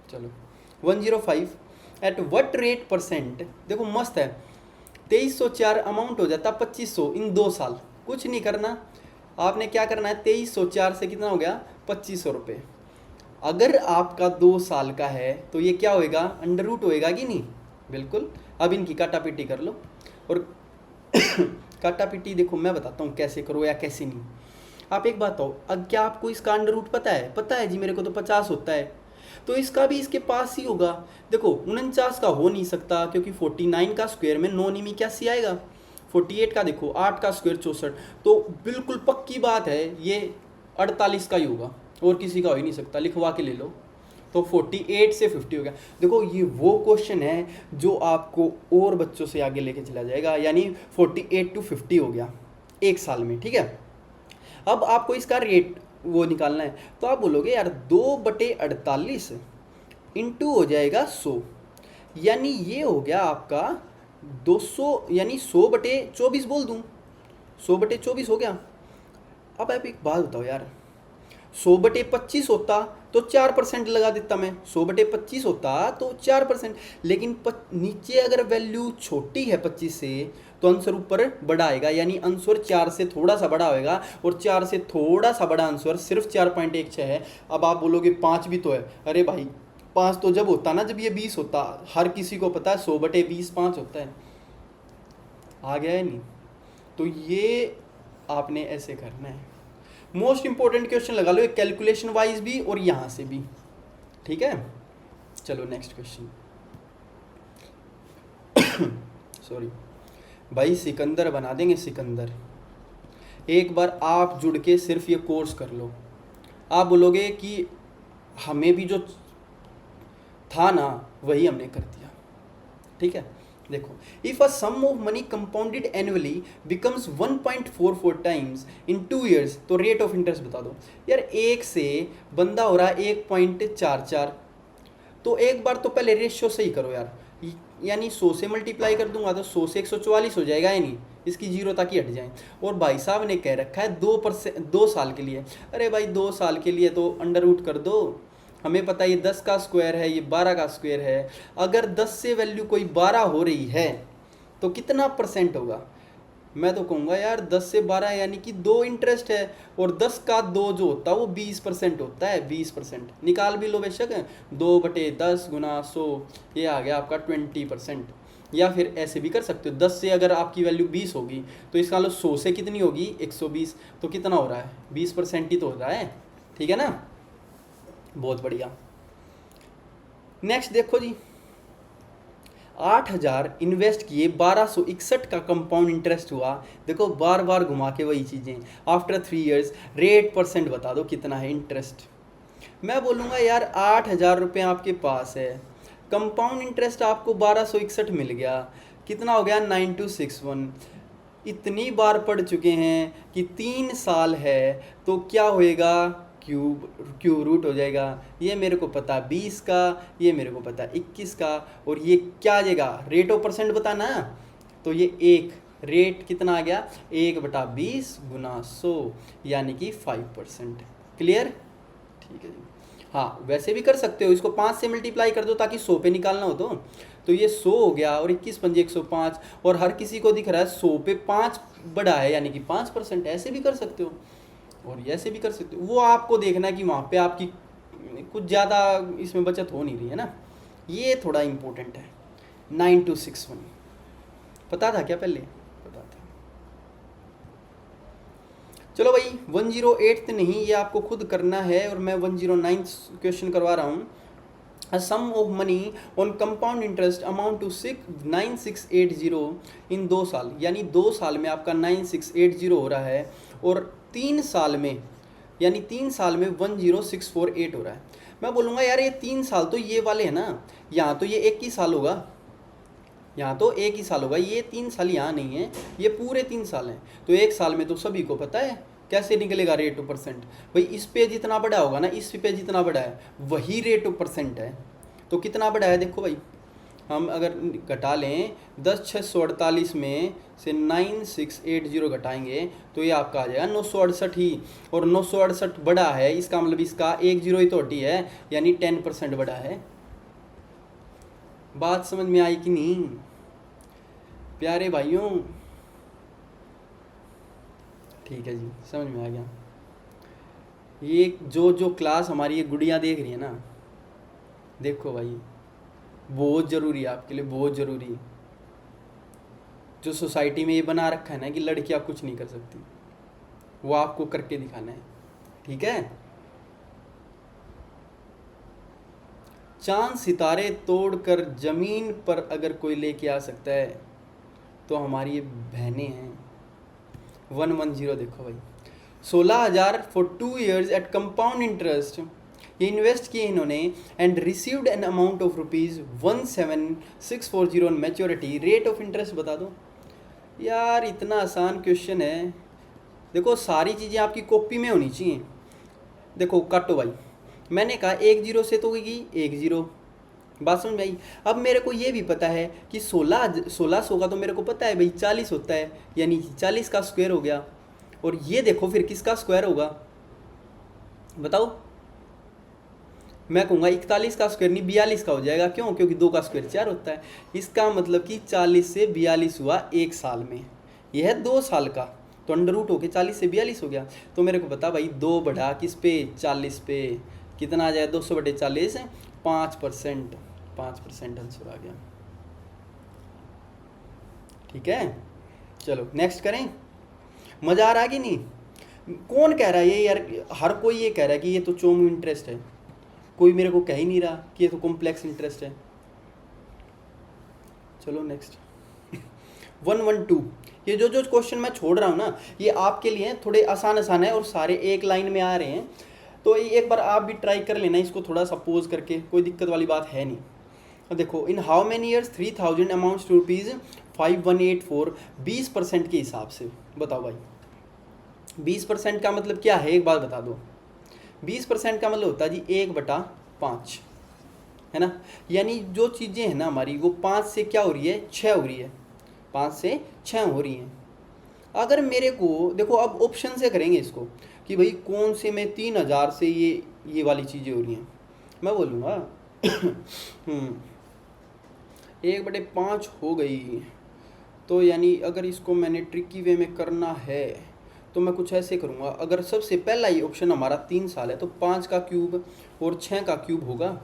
चलो 105 एट व्हाट रेट परसेंट, देखो मस्त है, 2304 अमाउंट हो जाता 2500 इन 2 साल। कुछ नहीं करना, आपने क्या करना है 2304 से कितना हो गया 2500 रुपये। अगर आपका 2 साल का है तो ये क्या होएगा अंडर रूट होएगा कि नहीं, बिल्कुल। अब इनकी काटा पीटी कर लो, और काटा पीटी देखो मैं बताता हूँ कैसे करो या कैसे नहीं। आप एक बात हो, अब क्या आपको इसका अंडर रूट पता है? पता है जी, मेरे को तो 50 होता है, तो इसका भी इसके पास ही होगा। देखो 49 का हो नहीं सकता, क्योंकि 49 का स्क्वायर में 9 निमी क्या सी आएगा। 48 का देखो 8 का स्क्वायर 64, तो बिल्कुल पक्की बात है ये 48 का ही होगा, और किसी का हो ही नहीं सकता, लिखवा के ले लो। तो 48 से 50 हो गया। देखो ये वो क्वेश्चन है जो आपको और बच्चों से आगे लेके चला जाएगा, यानी 48 to 50 हो गया एक साल में, ठीक है। अब आपको इसका रेट वो निकालना है, तो आप बोलोगे यार 2/48 इंटू हो जाएगा 100, यानी ये हो गया आपका 200, यानी 100/24 बोल दूँ, 100/24 हो गया। अब आप एक बात बताओ यार, 100/25 होता तो 4% लगा देता मैं, 100/25 होता तो 4%, लेकिन नीचे अगर वैल्यू छोटी है 25 से तो आंसर ऊपर बड़ा आएगा, यानी आंसर 4 से थोड़ा सा बड़ा होएगा, और 4 से थोड़ा सा बड़ा आंसर सिर्फ 4.16 है। अब आप बोलोगे 5 भी तो है, अरे भाई 5 तो जब होता ना जब ये 20 होता, हर किसी को पता है 100/20 5 होता है। आ गया है नहीं? तो ये आपने ऐसे करना है। मोस्ट इंपॉर्टेंट क्वेश्चन लगा लो, एक कैलकुलेशन वाइज भी और यहां से भी, ठीक है। चलो नेक्स्ट क्वेश्चन। सॉरी भाई, सिकंदर बना देंगे सिकंदर। एक बार आप जुड़ के सिर्फ ये कोर्स कर लो, आप बोलोगे कि हमें भी जो था ना वही हमने कर दिया, ठीक है। देखो, if a sum of money compounded annually becomes 1.44 times in 2 years, तो रेट ऑफ इंटरेस्ट बता दो। यार एक से बंदा हो रहा है 1.44, तो एक बार तो पहले रेशियो सही करो यार, यानी 100 से मल्टीप्लाई कर दूंगा तो 100 से 144 हो जाएगा, यानी इसकी जीरो तक ही हट जाए। और भाई साहब ने कह रखा है 2 साल के लिए, अरे भाई 2 साल के लिए तो अंडर रूट कर दो, हमें पता है ये 10 का स्क्वायर है, ये 12 का स्क्वायर है। अगर 10 से वैल्यू कोई 12 हो रही है तो कितना परसेंट होगा? मैं तो कहूँगा यार 10 से 12 यानी कि 2 इंटरेस्ट है, और 10 का 2 जो होता है वो 20% होता है, 20%। निकाल भी लो बेशक, 2/10 गुना 100, ये आ गया आपका 20%। या फिर ऐसे भी कर सकते हो, 10 से अगर आपकी वैल्यू 20 होगी तो इसका लो 100 से कितनी होगी 120, तो कितना हो रहा है 20% ही तो हो रहा है, ठीक है ना। बहुत बढ़िया। नेक्स्ट देखो जी, 8000 इन्वेस्ट किए, 1261 का कंपाउंड इंटरेस्ट हुआ। देखो बार बार घुमा के वही चीज़ें, आफ्टर 3 years रेट परसेंट बता दो कितना है इंटरेस्ट। मैं बोलूँगा यार 8000 रुपये आपके पास है, कंपाउंड इंटरेस्ट आपको 1261 मिल गया, कितना हो गया 9261। इतनी बार पढ़ चुके हैं कि 3 साल है तो क्या होएगा, क्यूब रूट हो जाएगा। ये मेरे को पता 20 का, ये मेरे को पता 21 का, और ये क्या आ जाएगा रेट ऑफ परसेंट बताना, तो ये एक रेट कितना आ गया 1/20 गुना 100, यानी कि 5%। क्लियर, ठीक है जी। हाँ वैसे भी कर सकते हो, इसको 5 से मल्टीप्लाई कर दो ताकि 100 पे निकालना हो तो ये 100 हो गया, और 21 पंजे 105, और हर किसी को दिख रहा है 100 पे 5 बड़ा है, यानी कि 5%। ऐसे भी कर सकते हो और ऐसे भी कर सकते हो, वो आपको देखना है कि वहाँ पे आपकी कुछ ज़्यादा इसमें बचत हो नहीं रही है ना, ये थोड़ा इम्पोर्टेंट है। 9261 पता था क्या पहले? पता था। चलो भाई 108 नहीं, ये आपको खुद करना है और मैं 109 क्वेश्चन करवा रहा हूँ। A sum of money on compound interest amount to 9680 इन 2 साल, यानी 2 साल में आपका 9680 हो रहा है और 3 साल में यानी 3 साल में 10648 हो रहा है। मैं बोलूँगा यार ये 3 साल तो ये वाले हैं ना, यहाँ तो ये एक ही साल होगा, यहाँ तो एक ही साल होगा, ये 3 साल यहाँ नहीं है, ये पूरे 3 साल हैं। तो एक साल में तो सभी को पता है कैसे निकलेगा रेट ऑफ परसेंट। भाई इस पे जितना बड़ा होगा ना, इस पे जितना बड़ा है वही रेट ऑफ परसेंट है। तो कितना बड़ा है देखो भाई, हम अगर घटा लें 10,648 में से 9680 घटाएंगे तो ये आपका आ जाएगा 968 ही, और 968 बड़ा है, इसका मतलब इसका 10 ही तो हटी है, यानी 10% बड़ा है। बात समझ में आई कि नहीं प्यारे भाइयों? ठीक है जी, समझ में आ गया। ये जो क्लास हमारी ये गुड़िया देख रही है ना, देखो भाई बहुत ज़रूरी है आपके लिए, बहुत ज़रूरी। जो सोसाइटी में ये बना रखा है ना कि लड़कियां कुछ नहीं कर सकती, वो आपको करके दिखाना है, ठीक है। चांद सितारे तोड़कर जमीन पर अगर कोई लेके आ सकता है तो हमारी ये बहनें हैं। 110 देखो भाई, 16,000 for 2 years at compound interest, ये इन्वेस्ट किए इन्होंने and received an amount of ₹17640 on maturity. Rate of interest बता दो यार, इतना आसान क्वेश्चन है। देखो सारी चीज़ें आपकी कॉपी में होनी चाहिए। देखो काटो भाई, मैंने कहा 1 0 से तो होगी 1 0, बात समझ में आई। अब मेरे को ये भी पता है कि 1600 का तो मेरे को पता है भाई 40 होता है, यानी 40 का स्क्वायर हो गया। और ये देखो फिर किसका स्क्वायर होगा बताओ? मैं कहूँगा 41 का स्क्वायर नहीं 42 का हो जाएगा। क्यों? क्योंकि 2 का स्क्वायर 4 होता है। इसका मतलब कि 40 से 42 हुआ 1 साल में, यह है 2 साल का, तो अंडर रूट होके 40 से 42 हो गया। तो मेरे को बता भाई 2 बढ़ा किस पे 40 पे, कितना आ जाए 200/40, 5%, 5% आंसर आ गया। ठीक है, चलो नेक्स्ट करें। मज़ा आ रहा है कि नहीं? कौन कह रहा है ये यार? हर कोई ये कह रहा है कि ये तो चोमू इंटरेस्ट है, कोई मेरे को कह ही नहीं रहा कि ये तो कॉम्प्लेक्स इंटरेस्ट है। चलो नेक्स्ट 112। ये जो क्वेश्चन मैं छोड़ रहा हूँ ना, ये आपके लिए थोड़े आसान है और सारे एक लाइन में आ रहे हैं, तो एक बार आप भी ट्राई कर लेना इसको थोड़ा सा पोज करके, कोई दिक्कत वाली बात है नहीं। देखो in how many years 3000 amounts to ₹5184, 20% के हिसाब से बताओ भाई। 20% का मतलब क्या है, एक बात बता दो। 20% का मतलब होता है जी 1/5, है ना। यानी जो चीज़ें हैं ना हमारी, वो 5 से क्या हो रही है 6 हो रही है, 5 से 6 हो रही हैं। अगर मेरे को देखो, अब ऑप्शन से करेंगे इसको कि भाई कौन से में 3000 से ये वाली चीज़ें हो रही हैं। मैं बोलूँगा 1/5 हो गई, तो यानी अगर इसको मैंने ट्रिकी वे में करना है तो मैं कुछ ऐसे करूँगा। अगर सबसे पहला ही ऑप्शन हमारा 3 साल है तो 5 का क्यूब और 6 का क्यूब होगा,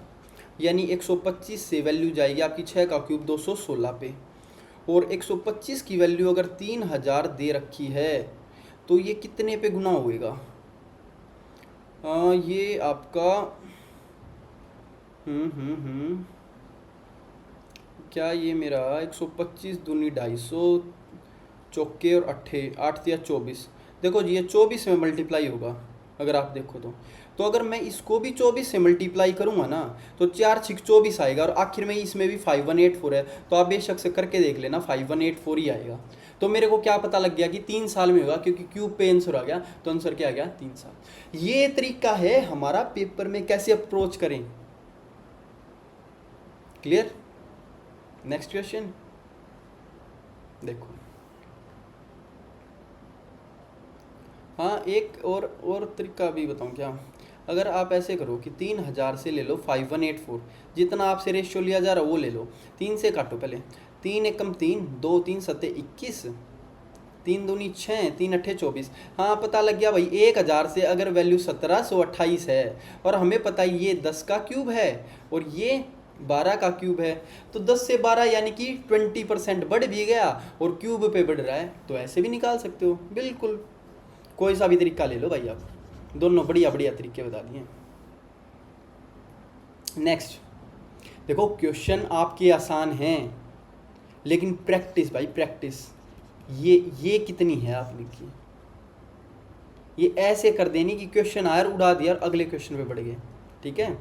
यानी 125 से वैल्यू जाएगी आपकी 6 का क्यूब 216 पे, और 125 की वैल्यू अगर 3000 दे रखी है तो ये कितने पे गुना होएगा? ये आपका क्या ये मेरा 125 दूनी 250, चौके और 8 या 24, देखो जी ये 24 में मल्टीप्लाई होगा अगर आप देखो तो अगर मैं इसको भी 24 से मल्टीप्लाई करूँगा ना तो 4 6 24 आएगा, और आखिर में इसमें भी 5184 है, तो आप बेशक से करके देख लेना 5184 ही आएगा। तो मेरे को क्या पता लग गया कि 3 साल में होगा, क्योंकि क्यूब पे आंसर आ गया, तो आंसर क्या आ गया 3 साल। ये तरीका है हमारा पेपर में कैसे अप्रोच करें। क्लियर? नेक्स्ट क्वेश्चन देखो। हाँ एक और तरीका भी बताऊँ क्या? अगर आप ऐसे करो कि 3000 से ले लो 5184, जितना आपसे रेशियो लिया जा रहा है वो ले लो, 3 से काटो पहले, 3 एकम 3, 2 3 7 21, 3 दूनी 6, 3 8 24। हाँ पता लग गया भाई, 1000 से अगर वैल्यू 1728 है और हमें पता है ये 10 का क्यूब है और ये 12 का क्यूब है, तो 10 से 12 यानी कि 20% बढ़ भी गया और क्यूब पे बढ़ रहा है, तो ऐसे भी निकाल सकते हो बिल्कुल। कोई सा भी तरीका ले लो भाई, आप दोनों बढ़िया बढ़िया तरीके बता दिए। नेक्स्ट देखो, क्वेश्चन आपके आसान हैं, लेकिन प्रैक्टिस भाई प्रैक्टिस ये कितनी है आपने की। ये ऐसे कर देनी कि क्वेश्चन आया उड़ा दिया और अगले क्वेश्चन पे बढ़ गए। ठीक है,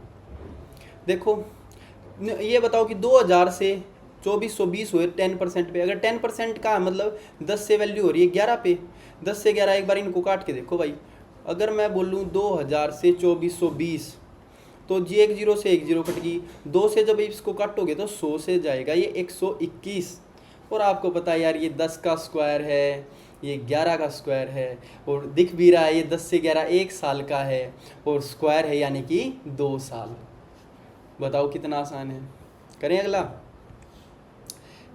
देखो ये बताओ कि 2000 से 2420 हुए 10% पे। अगर 10% का मतलब 10 से वैल्यू हो रही है 11 पे, 10 से 11 एक बार इनको काट के देखो भाई। अगर मैं बोलूँ 2000 से 2420 तो जी एक जीरो से एक जीरो कट गई, 2 से जब इसको काटोगे तो 100 से जाएगा ये 121। और आपको पता है यार ये 10 का स्क्वायर है, ये 11 का स्क्वायर है, और दिख भी रहा है ये 10 से 11 1 साल का है, और स्क्वायर है यानी कि 2 साल। बताओ कितना आसान है। करें अगला,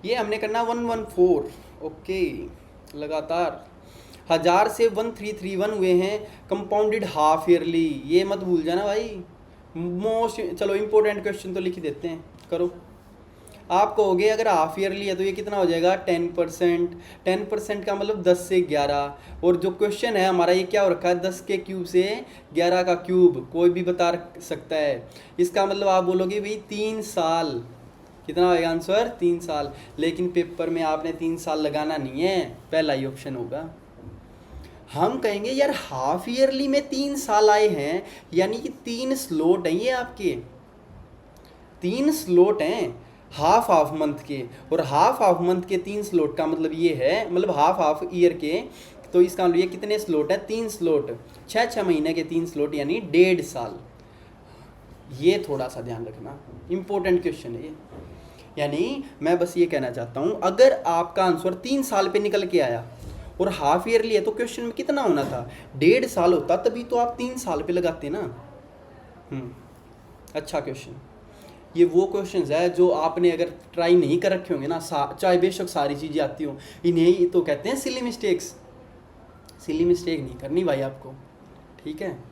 ये हमने करना 114। ओके, लगातार 1000 से 1331 हुए हैं कंपाउंडेड हाफ ईयरली। ये मत भूल जाना भाई, मोस्ट चलो इंपॉर्टेंट क्वेश्चन तो लिख ही देते हैं। करो, आप कहोगे अगर हाफ ईयरली है तो ये कितना हो जाएगा 10%। 10% का मतलब 10 से 11, और जो क्वेश्चन है हमारा ये क्या हो रखा है 10 के क्यूब से 11 का क्यूब, कोई भी बता सकता है। इसका मतलब आप बोलोगे भाई 3 साल। कितना होगा आंसर 3 साल। लेकिन पेपर में आपने 3 साल लगाना नहीं है, पहला ही ऑप्शन होगा। हम कहेंगे यार हाफ ईयरली में 3 साल आए हैं, यानी कि 3 स्लॉट हैं ये आपके, 3 स्लॉट हैं हाफ हाफ मंथ के, और हाफ हाफ मंथ के 3 स्लॉट का मतलब ये है, मतलब हाफ हाफ ईयर के, तो इसका मतलब ये कितने स्लॉट है 3 स्लॉट, 6 महीने के 3 स्लॉट यानी 1.5 साल। ये थोड़ा सा ध्यान रखना, इंपॉर्टेंट क्वेश्चन है ये। यानी मैं बस ये कहना चाहता हूँ, अगर आपका आंसर 3 साल पे निकल के आया और हाफ ईयरली है तो क्वेश्चन में कितना होना था 1.5 साल होता, तभी तो आप 3 साल पे लगाते ना। अच्छा क्वेश्चन। ये वो क्वेश्चंस है जो आपने अगर ट्राई नहीं कर रखे होंगे ना, चाहे बेशक सारी चीज़ें आती हों, इन्हें तो कहते हैं सिली मिस्टेक्स। सिली मिस्टेक नहीं करनी भाई आपको, ठीक है।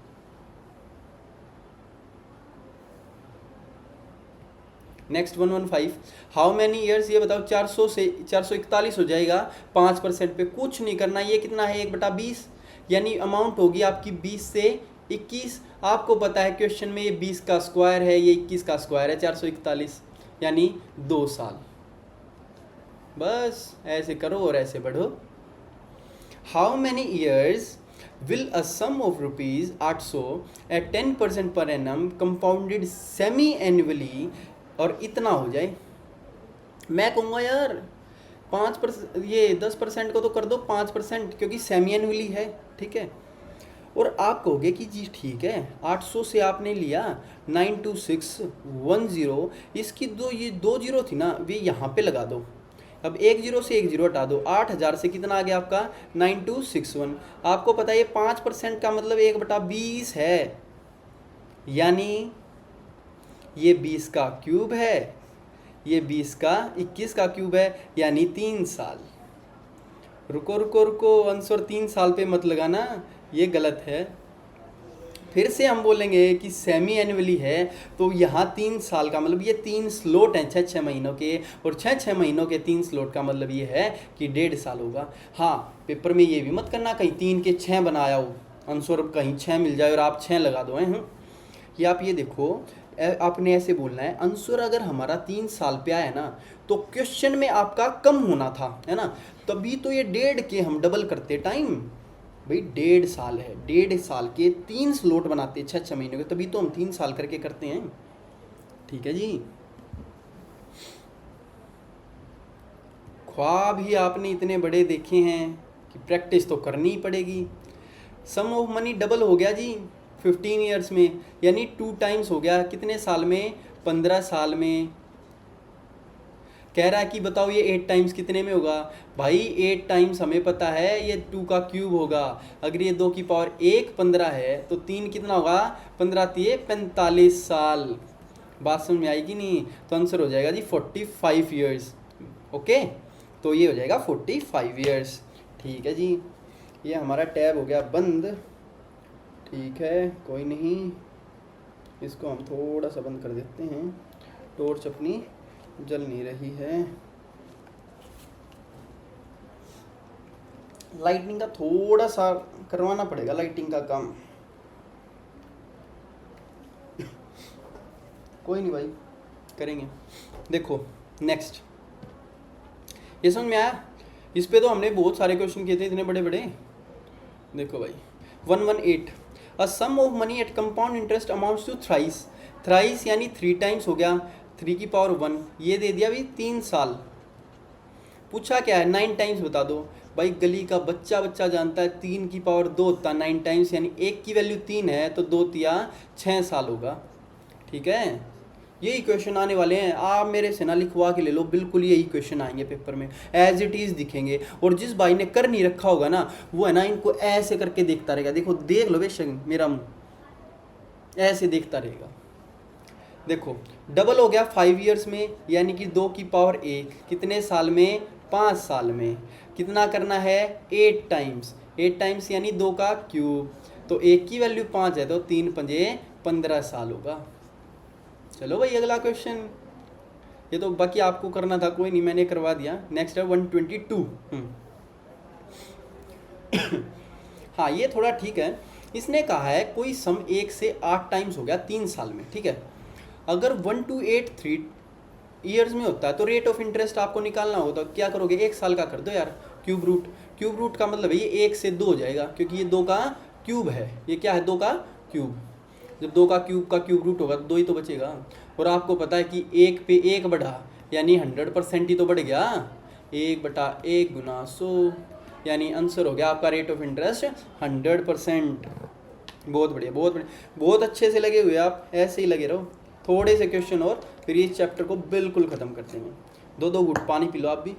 नेक्स्ट 115, हाउ मैनी ईयर्स, ये बताओ 400 से 441 हो जाएगा 5% पे, कुछ नहीं करना। ये कितना है 1/20, यानी अमाउंट होगी आपकी 20 से 21। आपको पता है क्वेश्चन में ये 20 का स्क्वायर है, ये 21 का स्क्वायर है, 441 यानी 2 साल। बस ऐसे करो और ऐसे बढ़ो। How many years will a sum of rupees 800 at 10% per annum compounded semi annually, और इतना हो जाए। मैं कहूँगा यार 5%, ये 10% को तो कर दो 5%, क्योंकि सेमी एनुअली है, ठीक है। और आप कहोगे कि जी ठीक है 800 से आपने लिया 92610, इसकी ये 2 जीरो थी ना, वे यहाँ पे लगा दो। अब 1 जीरो से 1 जीरो हटा दो, 8000 से कितना आ गया आपका 9261। आपको पता है ये 5% का मतलब 1/20 है, यानी ये 20 का क्यूब है, ये 20 का 21 का क्यूब है, यानी 3 साल। रुको रुको रुको, आंसर 3 साल पे मत लगाना, ये गलत है। फिर से हम बोलेंगे कि सेमी एनुअली है तो यहाँ 3 साल का मतलब ये 3 स्लॉट हैं 6 महीनों के, और 6 महीनों के 3 स्लॉट का मतलब ये है कि 1.5 साल होगा। हाँ, पेपर में ये भी मत करना कहीं 3 के 6 बनाया हो, आंसर कहीं 6 मिल जाए और आप 6 लगा दो हैं। कि आप ये देखो, आपने ऐसे बोलना है आंसर अगर हमारा 3 साल पे आया ना तो क्वेश्चन में आपका कम होना था, है ना, तभी तो ये 1.5 के हम डबल करते टाइम। भाई 1.5 साल है, 1.5 साल के 3 स्लॉट बनाते 6 महीने के, तभी तो हम 3 साल करके करते हैं, ठीक है जी। ख्वाब ही आपने इतने बड़े देखे हैं कि प्रैक्टिस तो करनी ही पड़ेगी। सम ऑफ मनी डबल हो गया जी 15 ईयर्स में, यानी 2 टाइम्स हो गया। कितने साल में 15 साल में। कह रहा है कि बताओ ये 8 टाइम्स कितने में होगा। भाई 8 टाइम्स हमें पता है ये 2 का क्यूब होगा, अगर ये 2 की पावर 1 15 है तो 3 कितना होगा 15 3 45 साल। बात समझ में आएगी नहीं, तो आंसर हो जाएगा जी 45 ईयर्स। ओके, तो ये हो जाएगा 45 ईयर्स, ठीक है जी। ये हमारा टैब हो गया बंद, ठीक है, कोई नहीं, इसको हम थोड़ा सा बंद कर देते हैं, टॉर्च अपनी जल नहीं रही है। लाइटिंग का थोड़ा सा करवाना पड़ेगा, लाइटिंग का काम। कोई नहीं भाई, करेंगे। देखो नेक्स्ट, ये समझ में आया? इस पे तो हमने बहुत सारे क्वेश्चन किए थे, इतने बड़े बड़े। देखो भाई 118, a sum of money at compound interest amounts to thrice. Thrice यानी 3 टाइम्स हो गया 3 की पावर 1, ये दे दिया भाई 3 साल। पूछा क्या है, 9 टाइम्स बता दो। भाई गली का बच्चा बच्चा जानता है 3 की पावर 2 होता 9 टाइम्स, यानी 1 की वैल्यू 3 है तो 2 तिया 6 साल होगा। ठीक है, यही क्वेश्चन आने वाले हैं, आप मेरे से ना लिखवा के ले लो, बिल्कुल यही क्वेश्चन आएंगे पेपर में, एज इट इज़ दिखेंगे। और जिस भाई ने कर नहीं रखा होगा ना, वो है ना इनको ऐसे करके देखता रहेगा। देखो देख लो बेशक मेरा मुँह ऐसे देखता रहेगा। देखो डबल हो गया 5 ईयर्स में, यानी कि 2 की पावर 1 कितने साल में, 5 साल में। कितना करना है, 8 टाइम्स। 8 टाइम्स यानी 2 का क्यूब, तो 1 की वैल्यू 5 है तो 3 पंजे 15 साल होगा। चलो भाई अगला क्वेश्चन, ये तो बाकी आपको करना था, कोई नहीं मैंने करवा दिया। नेक्स्ट है 122। हाँ ये थोड़ा ठीक है। इसने कहा है कोई सम 1 से 8 टाइम्स हो गया 3 साल में। ठीक है, अगर 1 to 8 3 ईयर्स में होता है तो रेट ऑफ इंटरेस्ट आपको निकालना होता है, क्या करोगे, 1 साल का कर दो यार, क्यूब रूट। क्यूब रूट का मतलब है ये 1 से 2 हो जाएगा, क्योंकि ये 2 का क्यूब है। ये क्या है, 2 का क्यूब। जब 2 का क्यूब रूट होगा तो 2 ही तो बचेगा। और आपको पता है कि 1 पे 1 बढ़ा यानी 100% ही तो बढ़ गया। 1/1 गुना 100, यानी आंसर हो गया आपका रेट ऑफ इंटरेस्ट 100%। बहुत बढ़िया, बहुत बढ़िया, बहुत अच्छे से लगे हुए आप, ऐसे ही लगे रहो। थोड़े से क्वेश्चन और फिर इस चैप्टर को बिल्कुल ख़त्म कर देंगे। 2 घूंट पानी पी लो आप भी।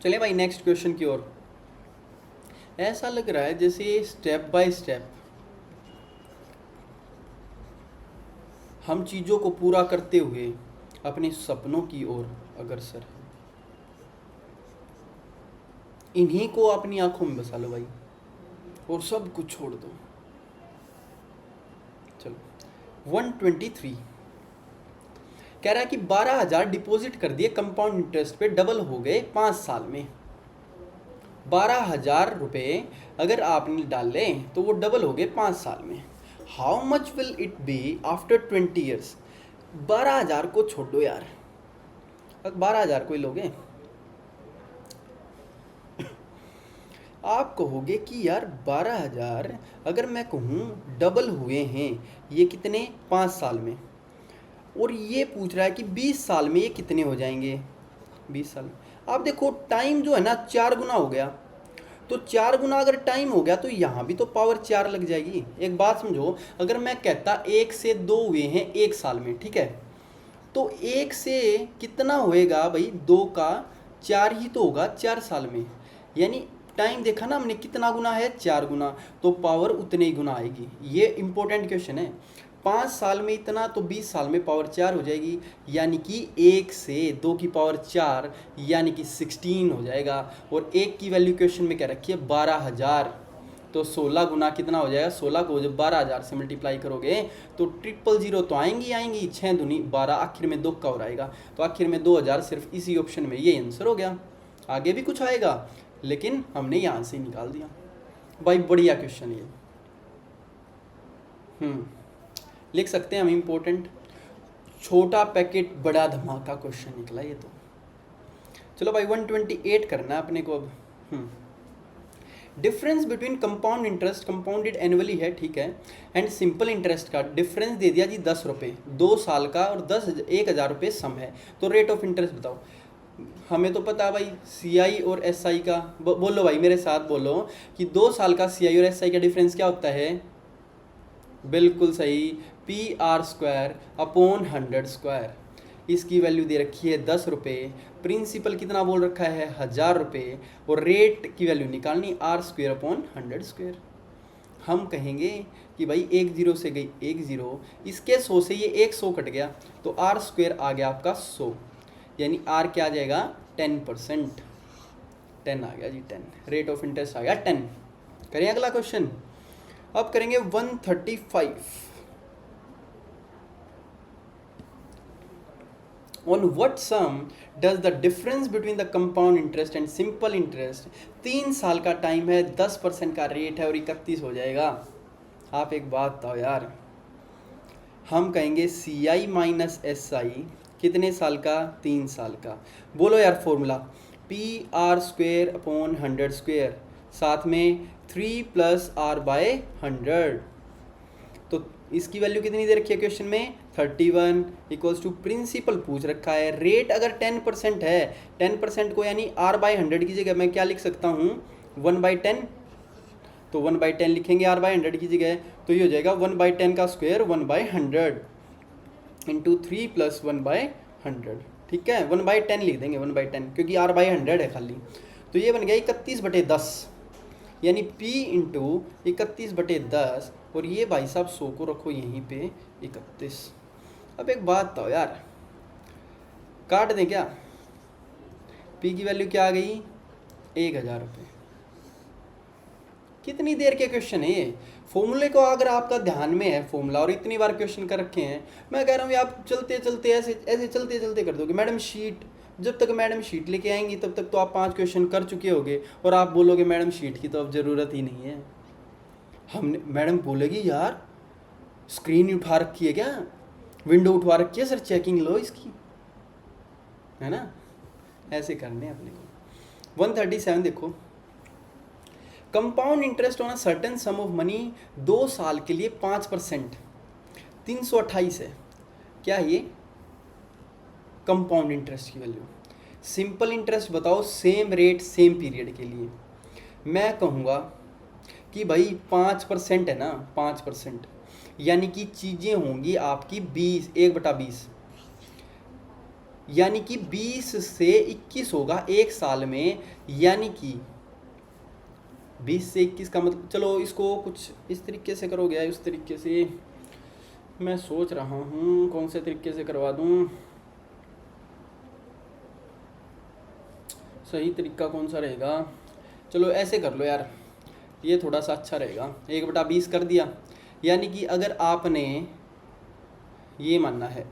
चलिए भाई नेक्स्ट क्वेश्चन की ओर। ऐसा लग रहा है जैसे स्टेप बाय स्टेप हम चीज़ों को पूरा करते हुए अपने सपनों की ओर अग्रसर है। इन्हीं को अपनी आंखों में बसा लो भाई, और सब कुछ छोड़ दो। चलो 123 कह रहा है कि 12,000 डिपॉजिट कर दिए कंपाउंड इंटरेस्ट पे, डबल हो गए 5 साल में। 12,000 रुपये अगर आपने डाले तो वो डबल हो गए 5 साल में। How much will it be after 20 years. 12,000 को छोड़ दो यार, 12,000 को ही लोगे। आप कहोगे कि यार 12,000 अगर मैं कहूँ डबल हुए हैं, ये कितने, 5 साल में, और ये पूछ रहा है कि 20 साल में ये कितने हो जाएंगे। 20 साल आप देखो टाइम जो है ना 4 गुना हो गया, तो 4 गुना अगर टाइम हो गया तो यहाँ भी तो पावर 4 लग जाएगी। एक बात समझो, अगर मैं कहता 1 से 2 हुए हैं 1 साल में, ठीक है, तो 1 से कितना होएगा भाई, 2 का 4 ही तो होगा 4 साल में। यानी टाइम देखा ना हमने कितना गुना है, 4 गुना, तो पावर उतने ही गुना आएगी। ये इंपॉर्टेंट क्वेश्चन है। 5 साल में इतना तो 20 साल में पावर 4 हो जाएगी, यानी कि 1 से 2 की पावर 4 यानी कि 16 हो जाएगा। और 1 की वैल्यू क्वेश्चन में क्या रखी है, 12,000, तो 16 गुना कितना हो जाएगा, 16 को जब 12,000 से मल्टीप्लाई करोगे तो 000 तो आएंगी 6 दूनी 12, आखिर में 2 का और आएगा, तो आखिर में 2,000 सिर्फ इसी ऑप्शन में, ये आंसर हो गया। आगे भी कुछ आएगा लेकिन हमने यहाँ से निकाल दिया। भाई बढ़िया क्वेश्चन ये। लिख सकते हैं हम, इम्पोर्टेंट, छोटा पैकेट बड़ा धमाका क्वेश्चन निकला ये तो। चलो भाई 128 करना है अपने को अब। Difference between compound interest, compounded annually है, ठीक है, एंड सिंपल इंटरेस्ट का डिफरेंस दे दिया जी 10 रुपये, 2 साल का, और 1,000 रुपये सम है, तो रेट ऑफ इंटरेस्ट बताओ। हमें तो पता है भाई CI और SI का, बोलो भाई मेरे साथ बोलो कि 2 साल का CI और SI का डिफरेंस क्या होता है, बिल्कुल सही, PR² अपॉन 100²। इसकी वैल्यू दे रखी है 10 रुपये, प्रिंसिपल कितना बोल रखा है 1,000 रुपये, और रेट की वैल्यू निकालनी R² अपॉन 100²। हम कहेंगे कि भाई एक जीरो से गई एक जीरो, इसके 100 से ये एक 100 कट गया, तो आर स्क्वायर आ गया आपका 100, यानी आर क्या आ जाएगा 10%, 10 आ गया जी 10, रेट ऑफ इंटरेस्ट आ गया 10। करें अगला क्वेश्चन। अब करेंगे 135। On what sum does the difference between the compound interest and simple interest, 3 साल का टाइम है, 10% का रेट है और 31 हो जाएगा। आप एक बात बताओ यार, हम कहेंगे सी आई माइनस एस आई कितने साल का, 3 साल का। बोलो यार formula, P R square upon 100 square, साथ में 3 प्लस आर बाय 100। तो इसकी वैल्यू कितनी दे रखी है क्वेश्चन में, 31 इक्वल्स टू प्रिंसिपल पूछ रखा है। रेट अगर 10% है, 10% को यानी आर बाई 100 की जगह मैं क्या लिख सकता हूँ 1/10, तो 1/10 लिखेंगे आर बाई 100 की जगह, तो ये हो जाएगा 1/10 का स्क्वायर 1/100 इंटू 3 प्लस 1/100। ठीक है, 1/10 लिख देंगे 1/10 क्योंकि आर बाई 100 है खाली। तो ये बन गया 31/10, यानी P इंटू 31/10, और ये भाई साहब 100 को रखो यहीं पे 31। अब एक बात बताओ यार, काट दें क्या, P की वैल्यू क्या आ गई 1000 रुपये। कितनी देर के क्वेश्चन है ये, फॉर्मूले को अगर आपका ध्यान में है फॉर्मूला और इतनी बार क्वेश्चन कर रखे हैं, मैं कह रहा हूँ आप चलते चलते ऐसे ऐसे चलते चलते कर दोगे। मैडम शीट, जब तक मैडम शीट लेके आएंगी तब तक तो आप 5 क्वेश्चन कर चुके होगे, और आप बोलोगे मैडम शीट की तो अब ज़रूरत ही नहीं है। हमने, मैडम बोलेगी यार स्क्रीन उठा रखी है क्या, विंडो उठवा रखी है सर, चेकिंग लो इसकी, है ना। ऐसे करने अपने को। 137 देखो, compound interest on a certain some of money 2 साल के लिए 5%, 328 है। क्या है ये कंपाउंड इंटरेस्ट की वैल्यू। सिंपल इंटरेस्ट बताओ सेम रेट सेम पीरियड के लिए। मैं कहूँगा कि भाई 5% है ना, 5%, यानी कि चीज़ें होंगी आपकी 1/20, यानी कि 20 से 21 होगा एक साल में, यानी कि 20 से 21 का मतलब, चलो इसको कुछ इस तरीके से करोगे या उस तरीके से, मैं सोच रहा हूँ कौन से तरीके से करवा दूँ, सही तरीका कौन सा रहेगा। चलो ऐसे कर लो यार, ये थोड़ा सा अच्छा रहेगा। 1/20 कर दिया, यानी कि अगर आपने ये मानना है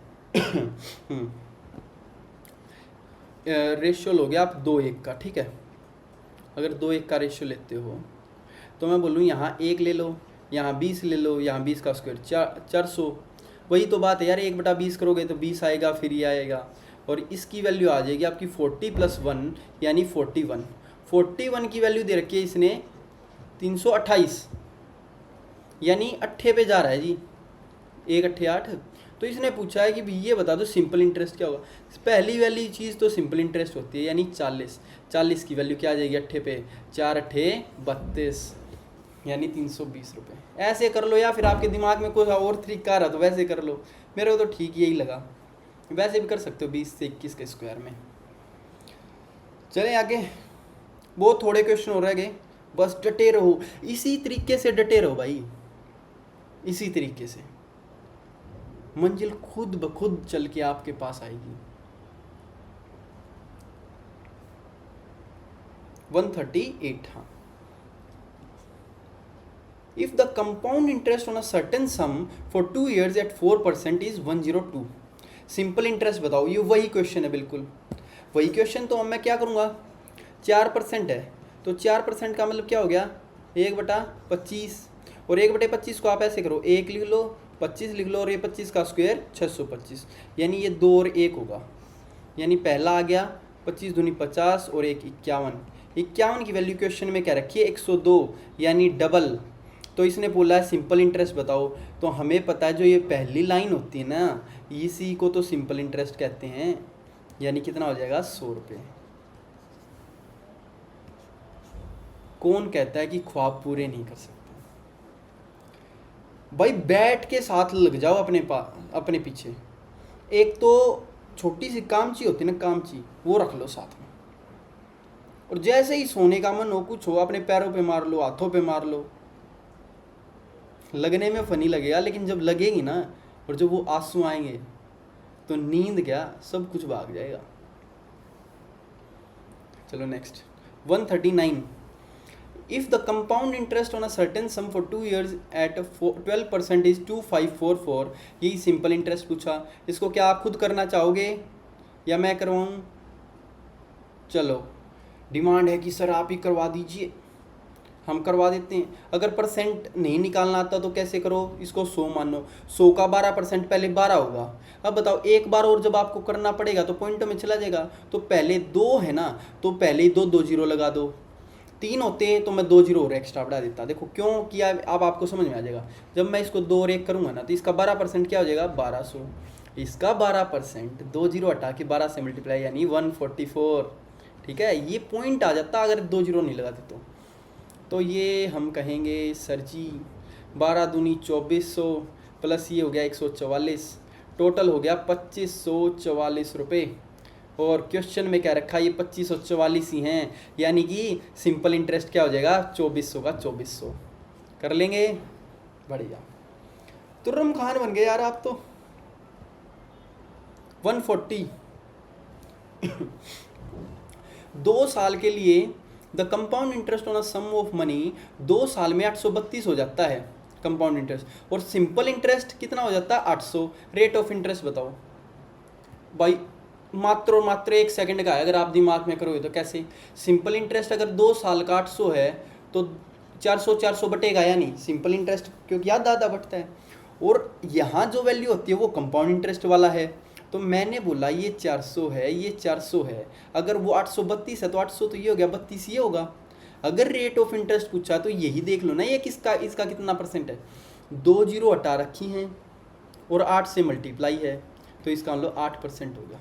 रेशियो लोगे आप 2:1 का, ठीक है। अगर 2:1 का रेशियो लेते हो तो मैं बोलूँ यहाँ 1 ले लो, यहाँ 20 ले लो, यहाँ 20 का स्क्वायर 400। वही तो बात है यार, 1/20 करोगे तो 20 आएगा, फिर ये आएगा, और इसकी वैल्यू आ जाएगी आपकी 40 + 1 यानी 41। 41 की वैल्यू दे रखी है इसने 328, यानी 8 पे जा रहा है जी, 1 8 8। तो इसने पूछा है कि भी ये बता दो सिंपल इंटरेस्ट क्या होगा। पहली वाली चीज़ तो सिंपल इंटरेस्ट होती है, यानी 40 की वैल्यू क्या आ जाएगी 8 पे, 4 8 32, यानी 320 रुपये। ऐसे कर लो, या फिर आपके दिमाग में कोई और तरीका आ रहा तो वैसे कर लो, मेरे को तो ठीक यही लगा। वैसे भी कर सकते हो 20 से 21 के स्क्वायर में। चलें आगे, बहुत थोड़े क्वेश्चन हो रह गए, बस डटे रहो, इसी तरीके से डटे रहो भाई, इसी तरीके से मंजिल खुद ब खुद चल के आपके पास आएगी। 138, हाँ। If the compound interest on a certain sum for 2 years at 4% is 102, simple interest बताओ। ये वही क्वेश्चन है, बिल्कुल वही क्वेश्चन। तो अब मैं क्या करूँगा, 4% है तो 4% का मतलब क्या हो गया 1/25, और 1/25 को आप ऐसे करो, 1 लिख लो, 25 लिख लो, और ये 25 का स्क्वायर 625, यानी ये 2 और 1 होगा, यानी पहला आ गया 25 दूनी 50 और 1 51। 51 की वैल्यू क्वेश्चन में क्या रखी है 102, यानी डबल। तो इसने बोला है सिंपल इंटरेस्ट बताओ, तो हमें पता है जो ये पहली लाइन होती है ना, इसी को तो सिंपल इंटरेस्ट कहते हैं, यानी कितना हो जाएगा 100 रुपये। कौन कहता है कि ख्वाब पूरे नहीं कर सकते भाई, बैठ के साथ लग जाओ अपने पीछे। एक तो छोटी सी कामची होती है ना, कामची, वो रख लो साथ में, और जैसे ही सोने का मन हो, कुछ हो, अपने पैरों पे मार लो, हाथों पे मार लो, लगने में फनी लगेगा, लेकिन जब लगेगी ना और जब वो आंसू आएंगे तो नींद क्या सब कुछ भाग जाएगा। चलो next 139। If the compound interest on a certain sum for 2 years at 12% is 2544। यही सिंपल इंटरेस्ट पूछा। इसको क्या आप खुद करना चाहोगे या मैं करवाऊँ? चलो डिमांड है कि सर आप ही करवा दीजिए, हम करवा देते हैं। अगर परसेंट नहीं निकालना आता तो कैसे करो, इसको 100 मानो, 100 का 12% पहले 12 होगा। अब बताओ एक बार और जब आपको करना पड़ेगा तो पॉइंटों में चला जाएगा। तो पहले 2 है ना, तो पहले ही 2 जीरो लगा दो। 3 होते हैं तो मैं 2 जीरो और एक्स्ट्रा बढ़ा देता। देखो क्यों किया, अब आपको समझ में आ जाएगा। जब मैं इसको 2 और 1 करूँगा ना तो इसका 12% क्या हो जाएगा 1200। इसका 12% 2 जीरो हटा के 12 से मल्टीप्लाई यानी 144। ठीक है, ये पॉइंट आ जाता अगर 2 जीरो नहीं लगाते तो ये हम कहेंगे सर जी 12 दूनी 2400 प्लस ये हो गया 144, टोटल हो गया 2544 रुपये। और क्वेश्चन में क्या रखा, ये 2544 ही हैं, यानी कि सिंपल इंटरेस्ट क्या हो जाएगा 2400 का 2400। कर लेंगे, बढ़िया। तुर्रम खान बन गए यार आप तो। 140 2 साल के लिए the compound interest on a sum of money 2 साल में 832 हो जाता है कंपाउंड इंटरेस्ट, और सिंपल इंटरेस्ट कितना हो जाता है 800। रेट ऑफ इंटरेस्ट बताओ भाई, मात्र 1 सेकंड का है, अगर आप दिमाग में करोगे तो कैसे। सिंपल इंटरेस्ट अगर 2 साल का 800 है तो 400 बटेगा, यानी सिंपल इंटरेस्ट क्योंकि याद आधा बढ़ता है। और यहाँ जो वैल्यू होती है वो कंपाउंड इंटरेस्ट वाला है। तो मैंने बोला ये 400 है, ये 400 है, अगर वो 832 है तो 800 तो ये हो गया 32 ये होगा। अगर रेट ऑफ इंटरेस्ट पूछा तो यही देख लो ना, ये किसका इसका कितना परसेंट है। 2 जीरो हटा रखी हैं और 8 से मल्टीप्लाई है तो इसका मतलब 8% होगा।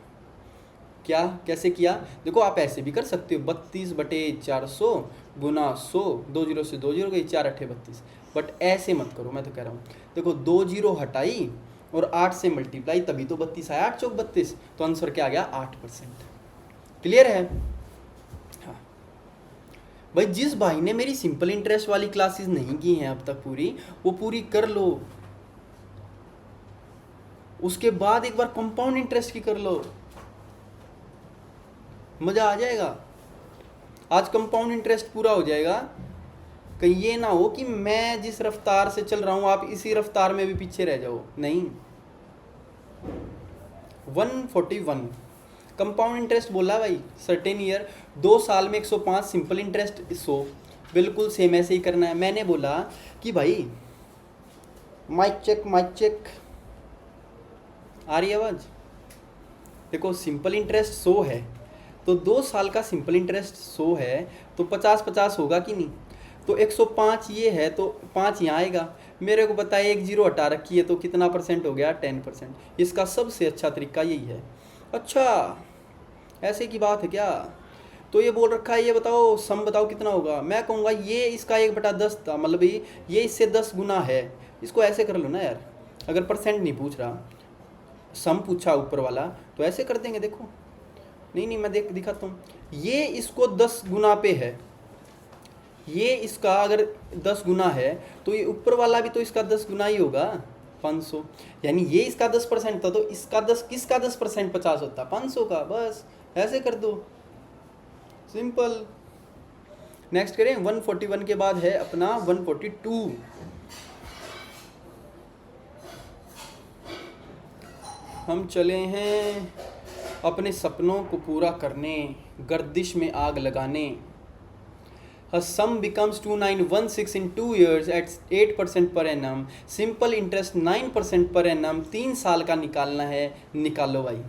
क्या कैसे किया, देखो आप ऐसे भी कर सकते हो 32/400 गुना 100, 2 जीरो से 2 जीरो गई, 4 8 32, बट ऐसे मत करो। मैं तो कह रहा हूँ देखो 2 जीरो हटाई और 8 से मल्टीप्लाई तभी तो 32 आया, 8 चौक 32, तो आंसर क्या आ गया 8%। क्लियर है। हाँ भाई, जिस भाई ने मेरी सिंपल इंटरेस्ट वाली क्लासेस नहीं की हैं अब तक पूरी, वो पूरी कर लो, उसके बाद एक बार कंपाउंड इंटरेस्ट की कर लो, मजा आ जाएगा। आज कंपाउंड इंटरेस्ट पूरा हो जाएगा, कहीं ये ना हो कि मैं जिस रफ्तार से चल रहा हूं आप इसी रफ्तार में भी पीछे रह जाओ, नहीं। 141 कंपाउंड इंटरेस्ट बोला भाई, सर्टेन ईयर 2 साल में 105, सिंपल इंटरेस्ट 100, बिल्कुल सेम ऐसे ही करना है। मैंने बोला कि भाई माइक चेक आ रही आवाज़। देखो सिंपल इंटरेस्ट 100 है तो 2 साल का सिंपल इंटरेस्ट 100 है तो 50-50 होगा कि नहीं। तो 105 ये है तो 5 यहाँ आएगा। मेरे को पता है 1 जीरो हटा रखी है तो कितना परसेंट हो गया 10%। इसका सबसे अच्छा तरीका यही है। अच्छा ऐसे की बात है क्या। तो ये बोल रखा है, ये बताओ सम बताओ कितना होगा। मैं कहूँगा ये इसका 1/10 था, मतलब ये इससे 10 गुना है। इसको ऐसे कर लो ना यार, अगर परसेंट नहीं पूछ रहा, सम पूछा ऊपर वाला तो ऐसे कर देंगे। देखो नहीं मैं दिखाता हूँ। ये इसको 10 गुना पे है, ये इसका अगर 10 गुना है तो ये ऊपर वाला भी तो इसका 10 गुना ही होगा 500। यानी ये इसका 10% था तो इसका 10 किसका 10% 50 होता 500 का। बस ऐसे कर दो, सिंपल। नेक्स्ट करें 141 के बाद है अपना 142। हम चले हैं अपने सपनों को पूरा करने, गर्दिश में आग लगाने। A sum becomes 2916 in 2 years at 8% per annum, simple interest 9% पर annum, 3 साल का निकालना है। निकालो भाई।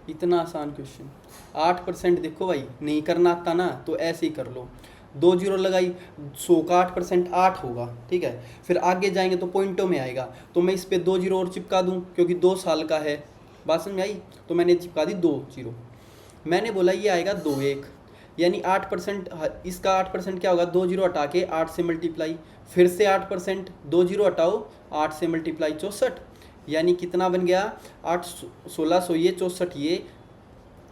इतना आसान क्वेश्चन। 8% देखो भाई, नहीं करना आता ना तो ऐसे ही कर लो। 2 जीरो लगाई, 100 का 8% 8 होगा, ठीक है। फिर आगे जाएंगे तो पॉइंटों में आएगा, तो मैं इस पे 2 जीरो और चिपका दूं क्योंकि 2 साल का है। बात समझ में आई, तो मैंने चिपका दी 2 जीरो। मैंने बोला ये आएगा 2 यानी 8%। इसका 8% क्या होगा, 2 जीरो हटा के 8 से मल्टीप्लाई, फिर से 8%, 2 जीरो हटाओ 8 से मल्टीप्लाई 64, यानी कितना बन गया 8 1600 ये 64 ये,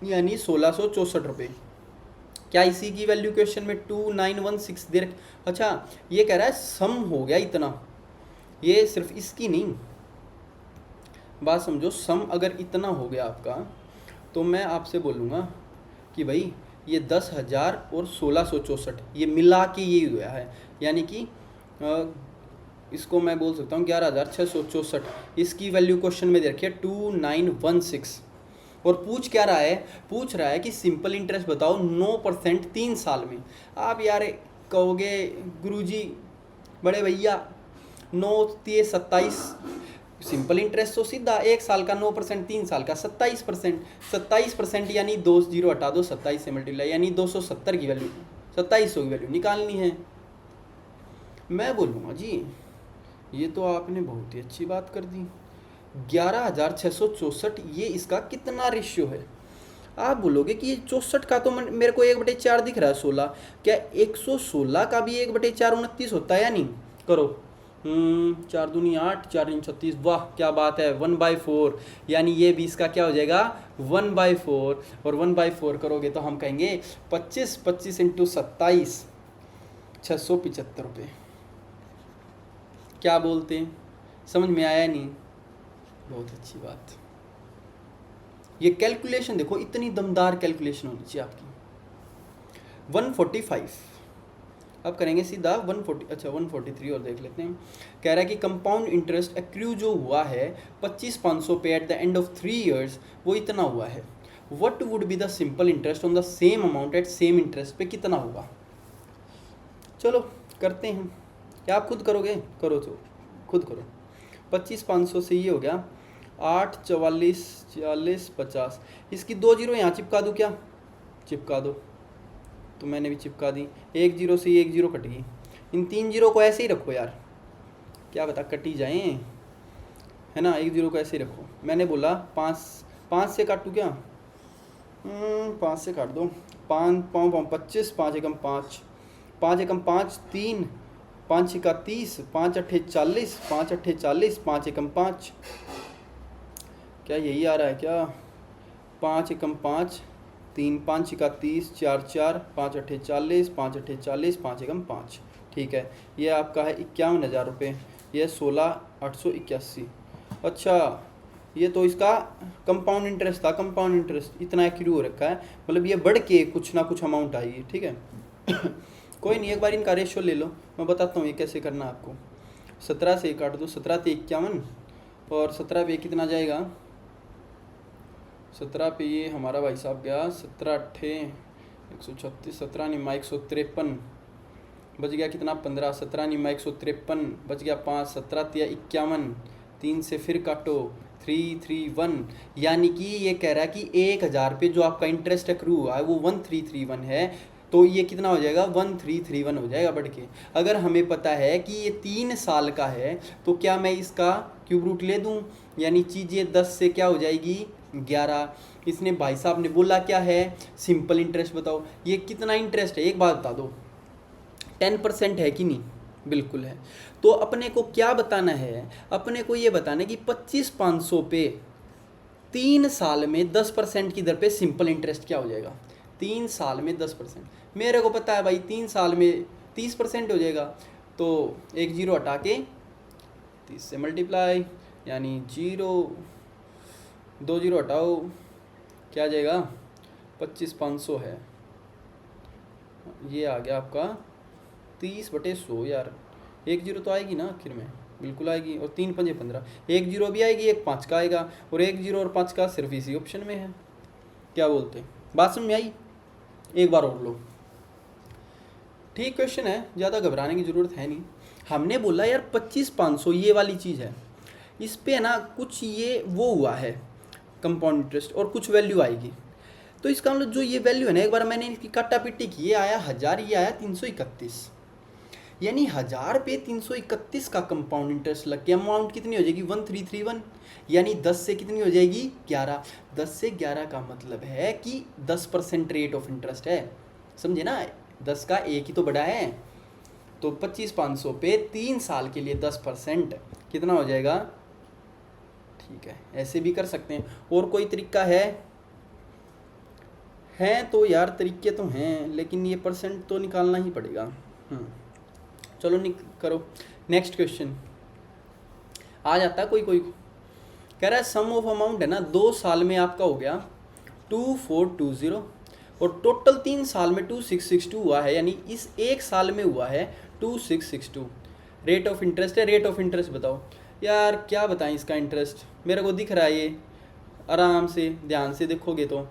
यानी 1664 रुपये। क्या इसी की वैल्यू क्वेश्चन में 2916 दे रखी? अच्छा ये कह रहा है सम हो गया इतना, ये सिर्फ इसकी नहीं, बात समझो, सम अगर इतना हो गया आपका तो मैं आपसे बोलूँगा कि भाई ये 10,000 और 1664 ये मिला के ये हुआ है, यानी कि इसको मैं बोल सकता हूँ 11,664, इसकी वैल्यू क्वेश्चन में दे रखी है 2916। और पूछ क्या रहा है, पूछ रहा है कि सिंपल इंटरेस्ट बताओ 9% 3 साल में। आप यार कहोगे गुरुजी बड़े भैया 9 3 27, सिंपल इंटरेस्ट तो सीधा 1 साल का 9%, 3 साल का 27%, 27% यानी 2 जीरो हटा दो, 27 से मल्टीप्लाई, यानी 270 की वैल्यू, 2700 की वैल्यू निकालनी है। मैं बोलूँगा जी ये तो आपने बहुत ही अच्छी बात कर दी, 11,664 ये इसका कितना रेशियो है? आप बोलोगे कि ये 64 का तो मेरे को 1/4 दिख रहा है 16, क्या 116 का भी 1/4 29 होता है या नहीं? करो 4 दूनी 8, 4 दूनी 36, वाह क्या बात है, 1/4, यानी ये भी इसका क्या हो जाएगा 1/4, और 1/4 करोगे तो हम कहेंगे 25 25 इंटू 27 675 रुपये। क्या बोलते हैं, समझ में आया नहीं? बहुत अच्छी बात। ये कैलकुलेशन देखो, इतनी दमदार कैलकुलेशन होनी चाहिए आपकी। 145 अब करेंगे सीधा 140, अच्छा 143 और देख लेते हैं। कह रहा है कि कंपाउंड इंटरेस्ट एक्रू जो हुआ है 25,500 पे at the end of 3 years वो इतना हुआ है। What would be the simple interest on the same amount at same interest पे कितना होगा? चलो करते हैं, क्या आप खुद करोगे? करो तो खुद करो। 25,500 से ये हो गया 8 44 40 50, इसकी 2 जीरो यहाँ चिपका दूँ क्या? चिपका दो, तो मैंने भी चिपका दी। 1 जीरो से 1 जीरो कट गई, इन 3 जीरो को ऐसे ही रखो यार, क्या बता कट ही जाए, है ना? 1 जीरो को ऐसे ही रखो। मैंने बोला 5 से काटूँ क्या? 5 से काट दो, 5 5 25, 5 एकम 5, 5 एकम 5 3, 5 छिका 30, 5 अट्ठे 40, 5 अट्ठे 40, 5 एकम 5, क्या यही आ रहा है क्या? 5 एकम 5 3, 5 छिका 30, 4 4, 5 अट्ठे 40, 5 अट्ठे 40, 5 एकम 5, ठीक है। ये आपका है 51,000 रुपये, ये 16,881। अच्छा ये तो इसका कंपाउंड इंटरेस्ट था, कंपाउंड इंटरेस्ट इतना एक्रू हो रखा है, मतलब ये बढ़ के कुछ ना कुछ अमाउंट आएगी, ठीक है। कोई नहीं, एक बार इनका रेशियो ले लो, मैं बताता हूँ ये कैसे करना आपको। 17 से काट दो, 17 से 51, और 17 पे कितना जाएगा? 17 पे ये हमारा भाई साहब गया 17 अट्ठे 136, 17 निम्मा 153, बच गया कितना 15, 17 निम्मा 153, बच गया 5, 17 तिया 51, 3 से फिर काटो 331, यानी कि ये कह रहा है कि 1,000 पे जो आपका इंटरेस्ट एक्रू हुआ है वो 1331 है, तो ये कितना हो जाएगा 1331 हो जाएगा बढ़ के। अगर हमें पता है कि ये 3 साल का है तो क्या मैं इसका क्यूब रूट ले दूँ, यानी चीज़ें 10 से क्या हो जाएगी 11। इसने भाई साहब ने बोला क्या है सिंपल इंटरेस्ट बताओ, ये कितना इंटरेस्ट है एक बात बता दो, 10% है कि नहीं? बिल्कुल है। तो अपने को क्या बताना है, अपने को ये बताना है कि 25,500 पे 3 साल में 10% की दर पे सिंपल इंटरेस्ट क्या हो जाएगा? 3 साल में 10%, मेरे को पता है भाई 3 साल में 30% हो जाएगा, तो 1 जीरो हटा के 30 से मल्टीप्लाई, यानी 2 जीरो हटाओ क्या आ जाएगा 25,500 है, ये आ गया आपका 30/100। यार 1 जीरो तो आएगी ना आखिर में, बिल्कुल आएगी, और 3 पंजे 15, 1 जीरो भी आएगी, 1 5 का आएगा, और 1 जीरो और 5 का सिर्फ इसी ऑप्शन में है। क्या बोलते हैं, बात समझ में आई? एक बार और लो, ठीक क्वेश्चन है, ज़्यादा घबराने की ज़रूरत है नहीं। हमने बोला यार 25,500 ये वाली चीज़ है, इस पे ना कुछ ये वो हुआ है कंपाउंड इंटरेस्ट और कुछ वैल्यू आएगी, तो इसका मतलब जो ये वैल्यू है ना, एक बार मैंने इसकी कट्टा पिट्टी की, ये आया 1000, ये आया 331, यानी 1000 पे 331 का कंपाउंड इंटरेस्ट लग के अमाउंट कितनी हो जाएगी 1331, यानी 10 से कितनी हो जाएगी 11। 10 से 11 का मतलब है कि 10% रेट ऑफ इंटरेस्ट है, समझे ना? 10 का एक ही तो बड़ा है, तो 25,500 पे 3 साल के लिए 10% कितना हो जाएगा? ठीक है, ऐसे भी कर सकते हैं। और कोई तरीका है? हैं तो यार तरीके तो हैं, लेकिन ये परसेंट तो निकालना ही पड़ेगा। चलो करो नेक्स्ट क्वेश्चन। आ जाता है कोई कोई। कह रहा है सम ऑफ अमाउंट है ना 2 साल में आपका हो गया 2420 और टोटल 3 साल में 2662 हुआ है, यानी इस 1 साल में हुआ है 2662। रेट ऑफ इंटरेस्ट है, रेट ऑफ इंटरेस्ट बताओ। यार क्या बताएं इसका इंटरेस्ट, मेरे को दिख रहा है ये, आराम से ध्यान से देखोगे तो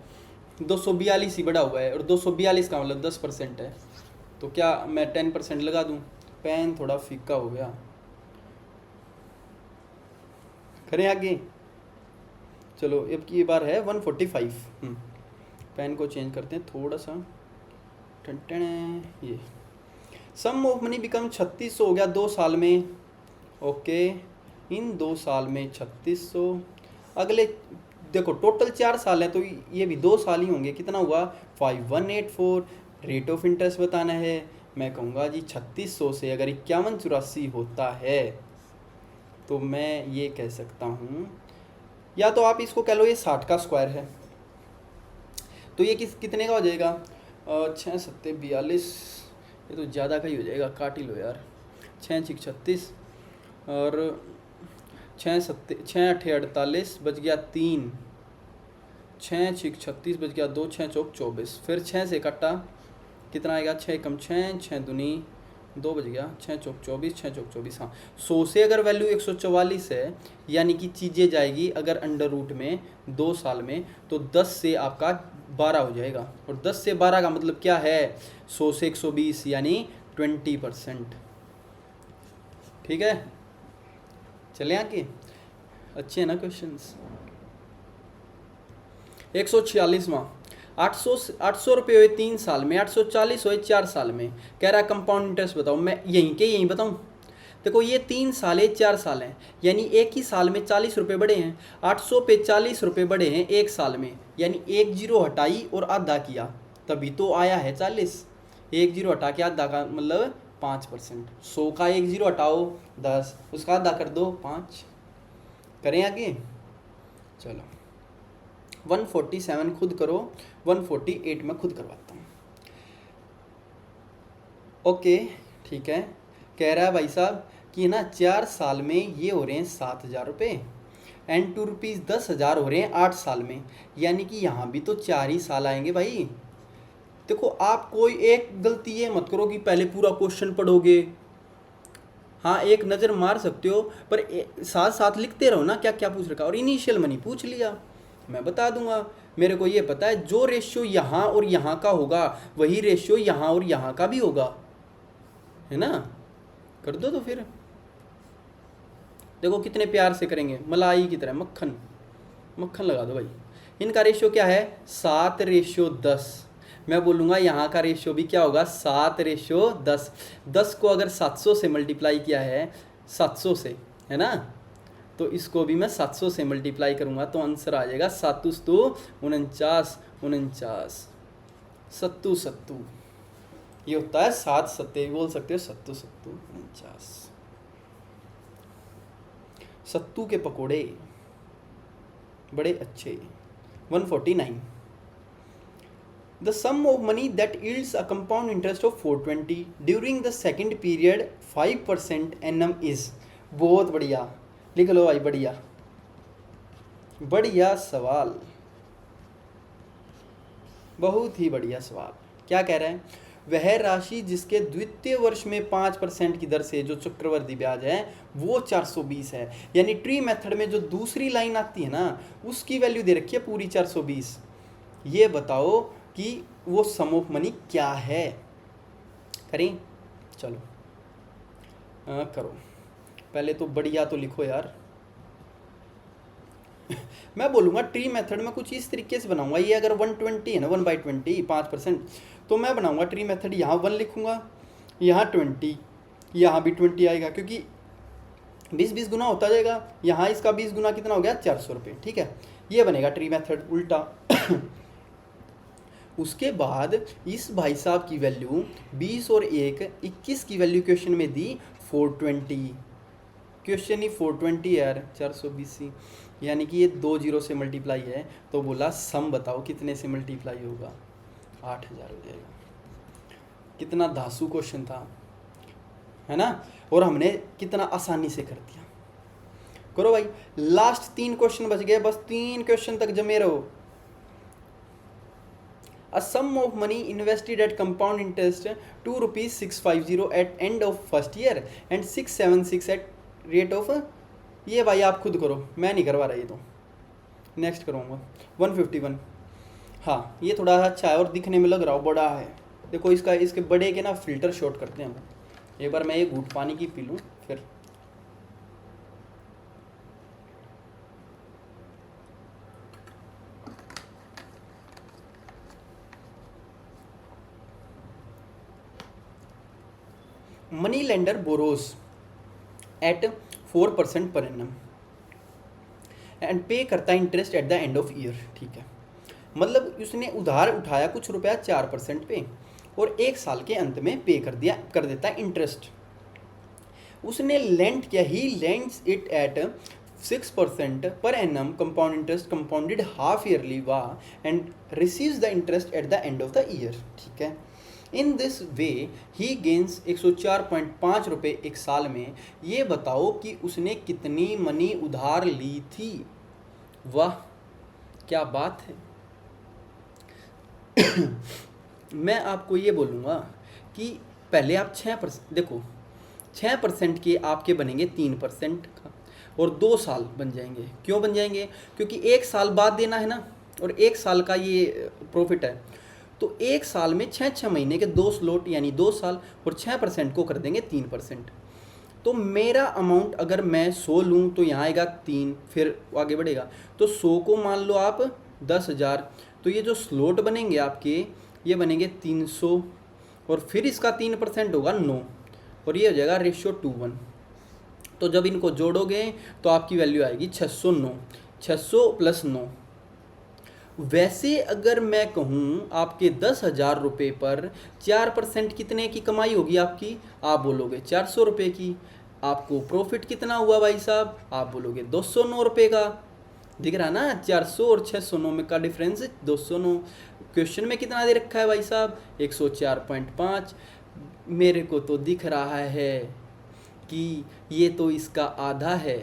242 ही बढ़ा हुआ है, और 242 का मतलब 10% है, तो क्या मैं 10% लगा दूं? पेन थोड़ा फीका हो गया, करें आगे। चलो अब की बार है 145। पेन को चेंज करते हैं थोड़ा सा। ये सम ऑफ मनी बिकम 3600 हो गया 2 साल में। ओके, इन 2 साल में 3600। अगले देखो टोटल 4 साल है तो ये भी 2 साल ही होंगे। कितना हुआ 5184। रेट ऑफ इंटरेस्ट बताना है। मैं कहूँगा जी 3600 से अगर 5184 होता है तो मैं ये कह सकता हूँ, या तो आप इसको कह लो ये 60 का स्क्वायर है, तो ये कितने का हो जाएगा 6 7 42। ये तो ज़्यादा का ही हो जाएगा, काट ही लो यार। 6 6 36 और 6 8 48 बच गया 3, 6 6 36 बच गया 2, 6 चौक 24। फिर 6 से कटा कितना आएगा 6 कम 6, 6 दूनी 2 बज गया, 6 चौक 24, 6 चौक 24। हाँ 100 से अगर वैल्यू 144 है, यानी कि चीज़ें जाएगी अगर अंडर रूट में 2 साल में, तो 10 से आपका 12 हो जाएगा। और 10 से 12 का मतलब क्या है 100 से 120 यानी 20%। ठीक है, चले आगे। अच्छे है ना क्वेश्चंस। 146वां 800 रुपये हुए 3 साल में, 840 हुए 4 साल में। कह रहा है कंपाउंड इंटरेस्ट बताओ। मैं यहीं बताऊं। देखो ये 3 साल है 4 साल हैं, यानी एक ही साल में 40 रुपये बढ़े हैं। 800 पे 40 रुपये बढ़े हैं एक साल में, यानी एक जीरो हटाई और आधा किया तभी तो आया है 40। एक जीरो हटा के आधा का मतलब 5%। 100 का एक जीरो हटाओ 10, उसका आधा कर दो 5। करें आगे। चलो 147 खुद करो, 148 में खुद करवाता हूँ। ओके ठीक है। कह रहा है भाई साहब कि ना 4 साल में ये हो रहे हैं 7000 रुपये एंड 2 रुपीज़ 10,000 हो रहे हैं 8 साल में, यानी कि यहाँ भी तो 4 ही साल आएंगे भाई। देखो आप कोई एक गलती ये मत करो कि पहले पूरा क्वेश्चन पढ़ोगे। हाँ एक नज़र मार सकते हो, पर साथ साथ लिखते रहो ना क्या क्या पूछ रखा। और इनिशियल मनी पूछ लिया, मैं बता दूंगा। मेरे को ये पता है जो रेशियो यहाँ और यहाँ का होगा वही रेशियो यहाँ और यहाँ का भी होगा, है ना। कर दो तो फिर देखो कितने प्यार से करेंगे, मलाई की तरह मक्खन मक्खन लगा दो भाई। इनका रेशियो क्या है 7:10। मैं बोलूँगा यहाँ का रेशियो भी क्या होगा 7:10। 10 को अगर 700 से मल्टीप्लाई किया है 700 से, है ना, तो इसको भी मैं 700 से मल्टीप्लाई करूँगा तो आंसर आ जाएगा 7 49 49 सत्तू सत्तू। ये होता है 7 सत्ते, बोल सकते हो सत्तू सत्तू 49। सत्तू के पकोड़े बड़े अच्छे। 149 The sum of money that yields a compound interest of 420 during the second period 5% annum is। बहुत बढ़िया लिख लो भाई, बढ़िया बढ़िया सवाल, बहुत ही बढ़िया सवाल। क्या कह रहे हैं, वह राशि जिसके द्वितीय वर्ष में 5% की दर से जो चक्रवर्ती ब्याज है वो 420 है। यानी ट्री मेथड में जो दूसरी लाइन आती है ना उसकी वैल्यू दे रखी है पूरी 420। ये बताओ कि वो सम ऑफ मनी क्या है। करें चलो करो, पहले तो बढ़िया तो लिखो यार। मैं बोलूँगा ट्री मेथड में कुछ इस तरीके से बनाऊंगा। ये अगर 120 है ना 1/20 5%, तो मैं बनाऊंगा ट्री मेथड। यहाँ 1 लिखूंगा, यहाँ 20, यहाँ भी 20 आएगा क्योंकि 20 गुना होता जाएगा। यहाँ इसका 20 गुना कितना हो गया 400 रुपये। ठीक है, ये बनेगा ट्री मेथड उल्टा। उसके बाद इस भाई साहब की वैल्यू 20 और 1 21 की वैल्यू क्वेश्चन में दी 420। क्वेश्चन ही 420 यार 420, यानी कि ये 2 जीरो से मल्टीप्लाई है। तो बोला सम बताओ कितने से मल्टीप्लाई होगा। 8,000 हो जाएगा। कितना धांसू क्वेश्चन था, है ना, और हमने कितना आसानी से कर दिया। करो भाई, लास्ट 3 क्वेश्चन बच गए, बस 3 क्वेश्चन तक जमे रहो। A sum of money invested at compound interest ₹2,650 at end of first year and 676 at rate of, ये भाई आप खुद करो, मैं नहीं करवा रहा ये तो, नेक्स्ट करूँगा। 151, हाँ ये थोड़ा अच्छा है और दिखने में लग रहा हो बड़ा है। देखो इसका, इसके बड़े के ना फिल्टर शॉट करते हैं हम। एक बार मैं ये घूंट पानी की पी लूँ फिर। Money lender borrows eight 4% per annum and पे करता है interest at the end of year. ठीक है, मतलब उसने उधार उठाया कुछ रुपया 4% पे और 1 साल के अंत में पे कर देता है इंटरेस्ट। उसने लेंट किया, ही lends it at 6% per annum compound interest compounded half yearly and receives the interest at the end of the year. ठीक है, in this way he gains 104.5 रुपये 1 साल में। ये बताओ कि उसने कितनी मनी उधार ली थी। वाह क्या बात है। मैं आपको ये बोलूँगा कि पहले आप 6%, देखो 6% के आपके बनेंगे 3% का और 2 साल बन जाएंगे। क्यों बन जाएंगे? क्योंकि 1 साल बाद देना है ना, और 1 साल का ये प्रॉफिट है, तो 1 साल में 6 महीने के 2 स्लॉट यानी 2 साल, और 6% को कर देंगे 3%। तो मेरा अमाउंट अगर मैं 100 लूँ तो यहाँ आएगा 3, फिर आगे बढ़ेगा, तो 100 को मान लो आप 10,000, तो ये जो स्लॉट बनेंगे आपके ये बनेंगे 300, और फिर इसका 3% होगा 9, और ये हो जाएगा रेशियो 2:1। तो जब इनको जोड़ोगे तो आपकी वैल्यू आएगी 609, 600 + 9। वैसे अगर मैं कहूँ आपके 10,000 रुपये पर 4% कितने की कमाई होगी आपकी, आप बोलोगे 400 रुपये की। आपको प्रॉफिट कितना हुआ भाई साहब, आप बोलोगे 209 रुपये का। दिख रहा ना, 400 और 609 में का डिफरेंस 209। क्वेश्चन में कितना दे रखा है भाई साहब, 104.5। मेरे को तो दिख रहा है कि ये तो इसका आधा है।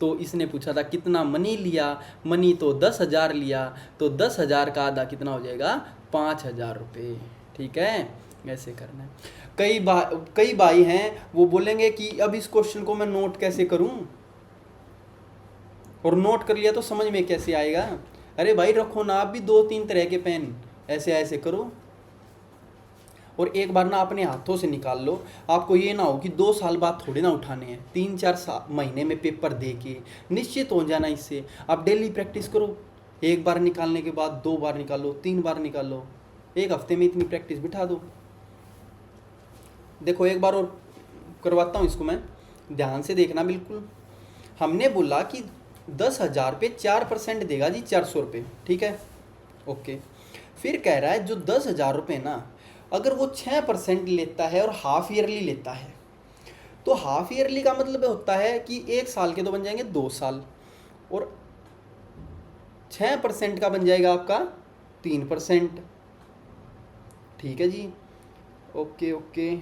तो इसने पूछा था कितना मनी लिया, मनी तो 10,000 लिया, तो 10,000 का आधा कितना हो जाएगा, 5,000 रुपये। ठीक है, ऐसे करना है। कई भाई हैं वो बोलेंगे कि अब इस क्वेश्चन को मैं नोट कैसे करूं, और नोट कर लिया तो समझ में कैसे आएगा। अरे भाई रखो ना आप भी 2-3 तरह के पेन, ऐसे ऐसे करो और एक बार ना अपने हाथों से निकाल लो। आपको ये ना हो कि 2 साल बाद थोड़े ना उठाने हैं, 3-4 महीने में पेपर दे के निश्चित हो जाना। इससे आप डेली प्रैक्टिस करो, एक बार निकालने के बाद 2 बार निकालो, 3 बार निकालो, 1 हफ्ते में इतनी प्रैक्टिस बिठा दो। देखो एक बार और करवाता हूँ इसको मैं, ध्यान से देखना बिल्कुल। हमने बोला कि 10,000 पे 4% देगा जी, 400 रुपये। ठीक है, ओके। फिर कह रहा है जो 10,000 रुपये ना, अगर वो 6% लेता है और हाफ ईयरली लेता है, तो हाफ ईयरली का मतलब होता है कि 1 साल के तो बन जाएंगे 2 साल, और 6% का बन जाएगा आपका 3%। ठीक है जी, ओके ओके।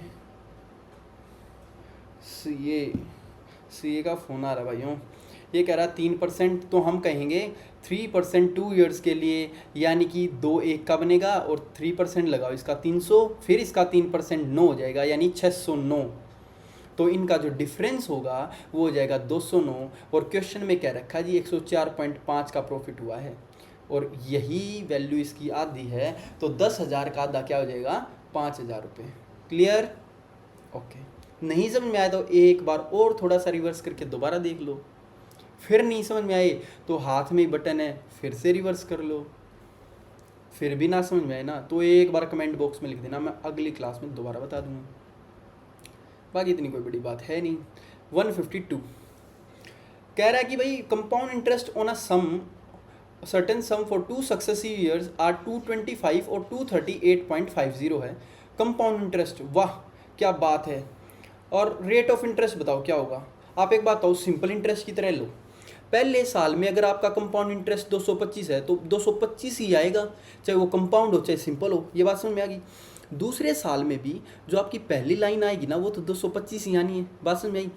सीए का फ़ोन आ रहा है भाइयों। ये कह रहा है 3%, तो हम कहेंगे 3% 2 ईयर्स के लिए, यानी कि 2 1 का बनेगा, और 3% लगाओ इसका 300, फिर इसका 3% 9 हो जाएगा, यानी 609। तो इनका जो डिफरेंस होगा वो हो जाएगा 209। और क्वेश्चन में क्या रखा जी, 104.5 का प्रॉफिट हुआ है, और यही वैल्यू इसकी आधी है, तो 10,000 का आधा क्या हो जाएगा, 5,000 रुपये। क्लियर? ओके। नहीं समझ में आया तो एक बार और थोड़ा सा रिवर्स करके दोबारा देख लो। फिर नहीं समझ में आए तो हाथ में ही बटन है, फिर से रिवर्स कर लो। फिर भी ना समझ में आए ना तो एक बार कमेंट बॉक्स में लिख देना, मैं अगली क्लास में दोबारा बता दूंगा। बाकी इतनी कोई बड़ी बात है नहीं। 152 कह रहा है कि भाई compound interest on a sum certain sum for 2 successive years are 225 और 238.50 है कंपाउंड इंटरेस्ट। वाह क्या बात है। और रेट ऑफ इंटरेस्ट बताओ क्या होगा। आप एक बात बताओ, सिंपल इंटरेस्ट की तरह लो, पहले साल में अगर आपका कंपाउंड इंटरेस्ट 225 है तो 225 ही आएगा, चाहे वो कंपाउंड हो चाहे सिंपल हो। ये बात समझ में आ गई। दूसरे साल में भी जो आपकी पहली लाइन आएगी ना वो तो 225 ही आनी है, बात समझ में आई।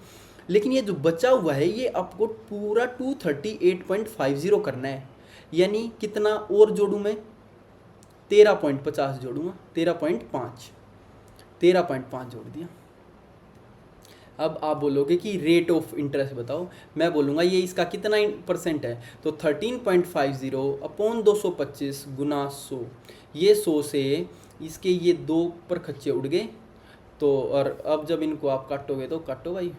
लेकिन ये जो बचा हुआ है ये आपको पूरा 238.50 करना है, यानी कितना और जोड़ूँ मैं, 13.50 जोड़ूंगा, 13.5 जोड़ दिया। अब आप बोलोगे कि रेट ऑफ इंटरेस्ट बताओ, मैं बोलूँगा ये इसका कितना % है, तो 13.50 अपॉन 225 गुना 100, ये 100 से इसके ये 2 पर खच्चे उड़ गए। तो और अब जब इनको आप काटोगे तो काटो भाई,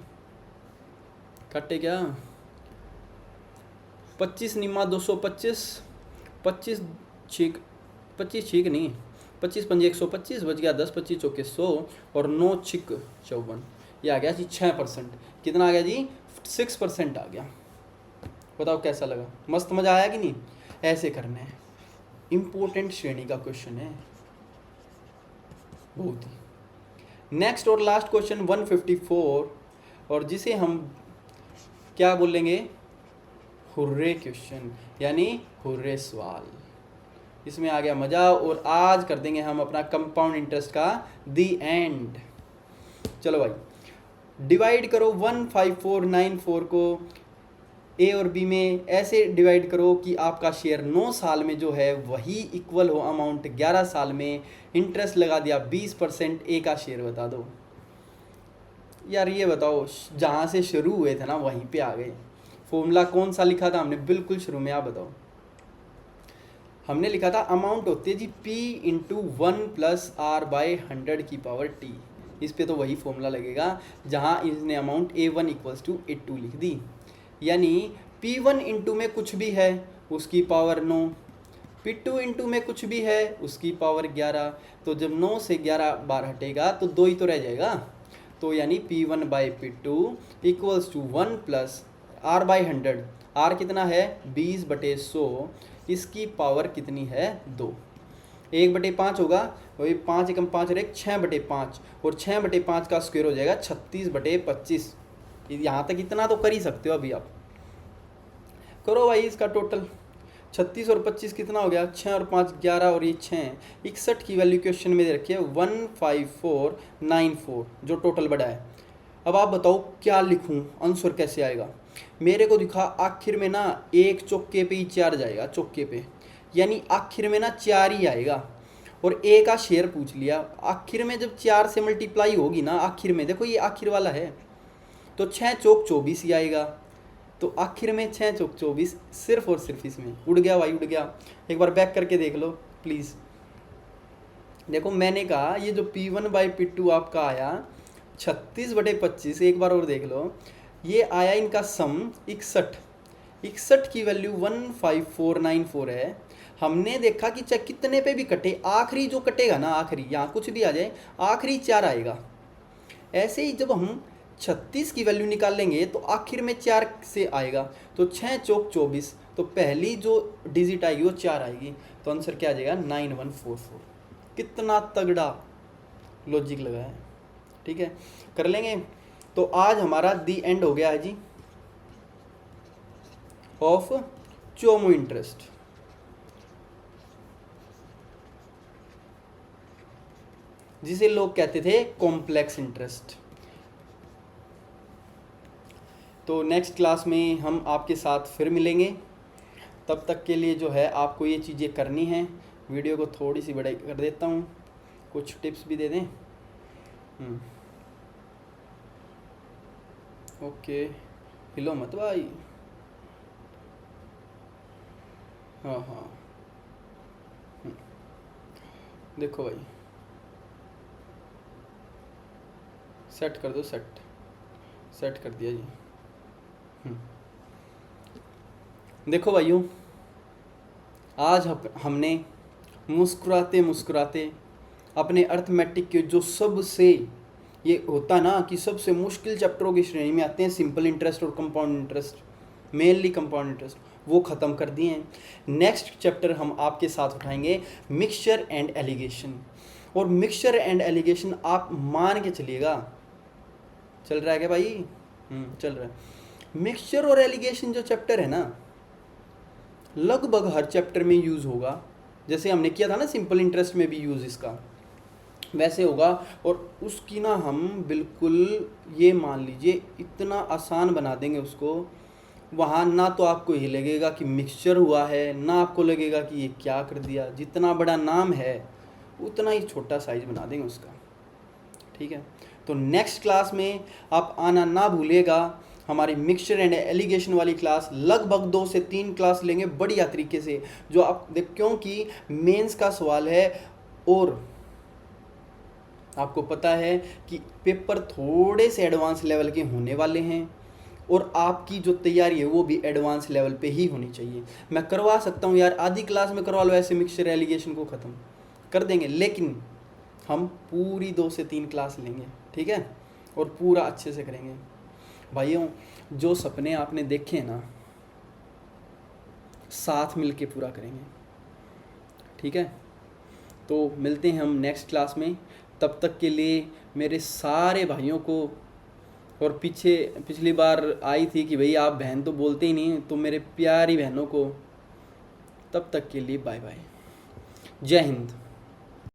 काटे क्या, 25 निमा 225, 25 छीक 25 छीक नहीं 25 पंजे 125 बच गया 10, 25 चौके 100 और 9 छिक 54, ये आ गया जी 6%। कितना आ गया जी, 6% आ गया। बताओ कैसा लगा, मस्त मज़ा आया कि नहीं। ऐसे करना है, इम्पोर्टेंट श्रेणी का क्वेश्चन है बहुत ही। नेक्स्ट और लास्ट क्वेश्चन 154, और जिसे हम क्या बोलेंगे, हुर्रे क्वेश्चन, यानी हुर्रे सवाल। इसमें आ गया मज़ा, और आज कर देंगे हम अपना कंपाउंड इंटरेस्ट का दी एंड। चलो भाई, डिवाइड करो 15494 को ए और बी में, ऐसे डिवाइड करो कि आपका शेयर 9 साल में जो है वही इक्वल हो अमाउंट 11 साल में। इंटरेस्ट लगा दिया 20%, ए का शेयर बता दो। यार ये बताओ, जहाँ से शुरू हुए थे ना वहीं पे आ गए। फॉर्मूला कौन सा लिखा था हमने बिल्कुल शुरू में, आप बताओ। हमने लिखा था अमाउंट होती है जी P इंटू 1 + R/100⁻t। इस पे तो वही फॉर्मूला लगेगा जहाँ इसने अमाउंट A1 = A2 लिख दी, यानी P1 इंटू में कुछ भी है उसकी पावर 9, P2 इंटू में कुछ भी है उसकी पावर 11। तो जब 9 से 11 बार हटेगा तो 2 ही तो रह जाएगा। तो यानी P1/P2 = 1 + R/100। R कितना है 20/100, इसकी पावर कितनी है 2। 1/5 होगा, वही 5 एकम 5 रहे 6/5, और 6/5 का स्क्वायर हो जाएगा 36/25। यहाँ तक इतना तो कर ही सकते हो। अभी आप करो भाई इसका टोटल, 36 और 25 कितना हो गया, 6 और 5 11 और ये 6 61 की वैल्यू क्वेश्चन में दे रखी है 15494, जो टोटल बढ़ा है। अब आप बताओ क्या लिखूं, आंसर कैसे आएगा। मेरे को दिखा आखिर में ना एक चौके पे ही 4 जाएगा, चौके पे, यानी आखिर में ना 4 ही आएगा। और ए का शेयर पूछ लिया, आखिर में जब 4 से मल्टीप्लाई होगी ना, आखिर में देखो ये आखिर वाला है तो 6 चौक 24 ही आएगा। तो आखिर में 6 चौक 24 सिर्फ और सिर्फ इसमें उड़ गया भाई, उड़ गया। एक बार बैक करके देख लो प्लीज़। देखो मैंने कहा ये जो P1/P2 आपका आया 36/25, एक बार और देख लो, ये आया इनका सम 61 की वैल्यू 15494 है। हमने देखा कि चाहे कितने पे भी कटे, आखिरी जो कटेगा ना, आखिरी यहाँ कुछ भी आ जाए, आखिरी 4 आएगा। ऐसे ही जब हम 36 की वैल्यू निकाल लेंगे तो आखिर में 4 से आएगा, तो 6 चौक 24, तो पहली जो डिजिट आएगी वो 4 आएगी। तो आंसर क्या आ जाएगा 9144। कितना तगड़ा लॉजिक लगा है, ठीक है, कर लेंगे। तो आज हमारा दी एंड हो गया है जी ऑफ चोमू इंटरेस्ट। जिसे लोग कहते थे कॉम्प्लेक्स इंटरेस्ट। तो नेक्स्ट क्लास में हम आपके साथ फिर मिलेंगे। तब तक के लिए जो है आपको ये चीज़ें करनी हैं। वीडियो को थोड़ी सी बड़ी कर देता हूँ, कुछ टिप्स भी दे दें। ओके, हिलो मत भाई। हाँ देखो भाई, सेट कर दो, सेट कर दिया जी। देखो भाइयों, आज हमने मुस्कुराते मुस्कुराते अपने अर्थमेटिक के जो सबसे, ये होता ना कि सबसे मुश्किल चैप्टरों की श्रेणी में आते हैं सिंपल इंटरेस्ट और compound interest, mainly compound interest, वो ख़त्म कर दिए हैं। नेक्स्ट चैप्टर हम आपके साथ उठाएंगे मिक्सचर एंड एलिगेशन। और मिक्सचर एंड एलिगेशन आप मान के चलिएगा, चल रहा है क्या भाई? चल रहा है। मिक्सचर और एलिगेशन जो चैप्टर है ना, लगभग हर चैप्टर में यूज़ होगा। जैसे हमने किया था ना सिंपल इंटरेस्ट में भी यूज़ इसका, वैसे होगा। और उसकी ना हम बिल्कुल ये मान लीजिए इतना आसान बना देंगे उसको, वहाँ ना तो आपको ये लगेगा कि मिक्सचर हुआ है, ना आपको लगेगा कि ये क्या कर दिया। जितना बड़ा नाम है उतना ही छोटा साइज बना देंगे उसका, ठीक है। तो नेक्स्ट क्लास में आप आना ना भूलिएगा। हमारी मिक्सचर एंड एलिगेशन वाली क्लास लगभग 2 से 3 क्लास लेंगे बढ़िया तरीके से, जो आप देख, क्योंकि मेंस का सवाल है और आपको पता है कि पेपर थोड़े से एडवांस लेवल के होने वाले हैं और आपकी जो तैयारी है वो भी एडवांस लेवल पे ही होनी चाहिए। मैं करवा सकता हूँ यार, आधी क्लास में करवा लो ऐसे मिक्सचर एलिगेशन को ख़त्म कर देंगे, लेकिन हम पूरी 2 से 3 क्लास लेंगे, ठीक है, और पूरा अच्छे से करेंगे। भाइयों, जो सपने आपने देखे ना, साथ मिल के पूरा करेंगे, ठीक है। तो मिलते हैं हम नेक्स्ट क्लास में। तब तक के लिए मेरे सारे भाइयों को, और पिछली बार आई थी कि भाई आप बहन तो बोलते ही नहीं, तो मेरे प्यारी बहनों को तब तक के लिए बाय बाय, जय हिंद।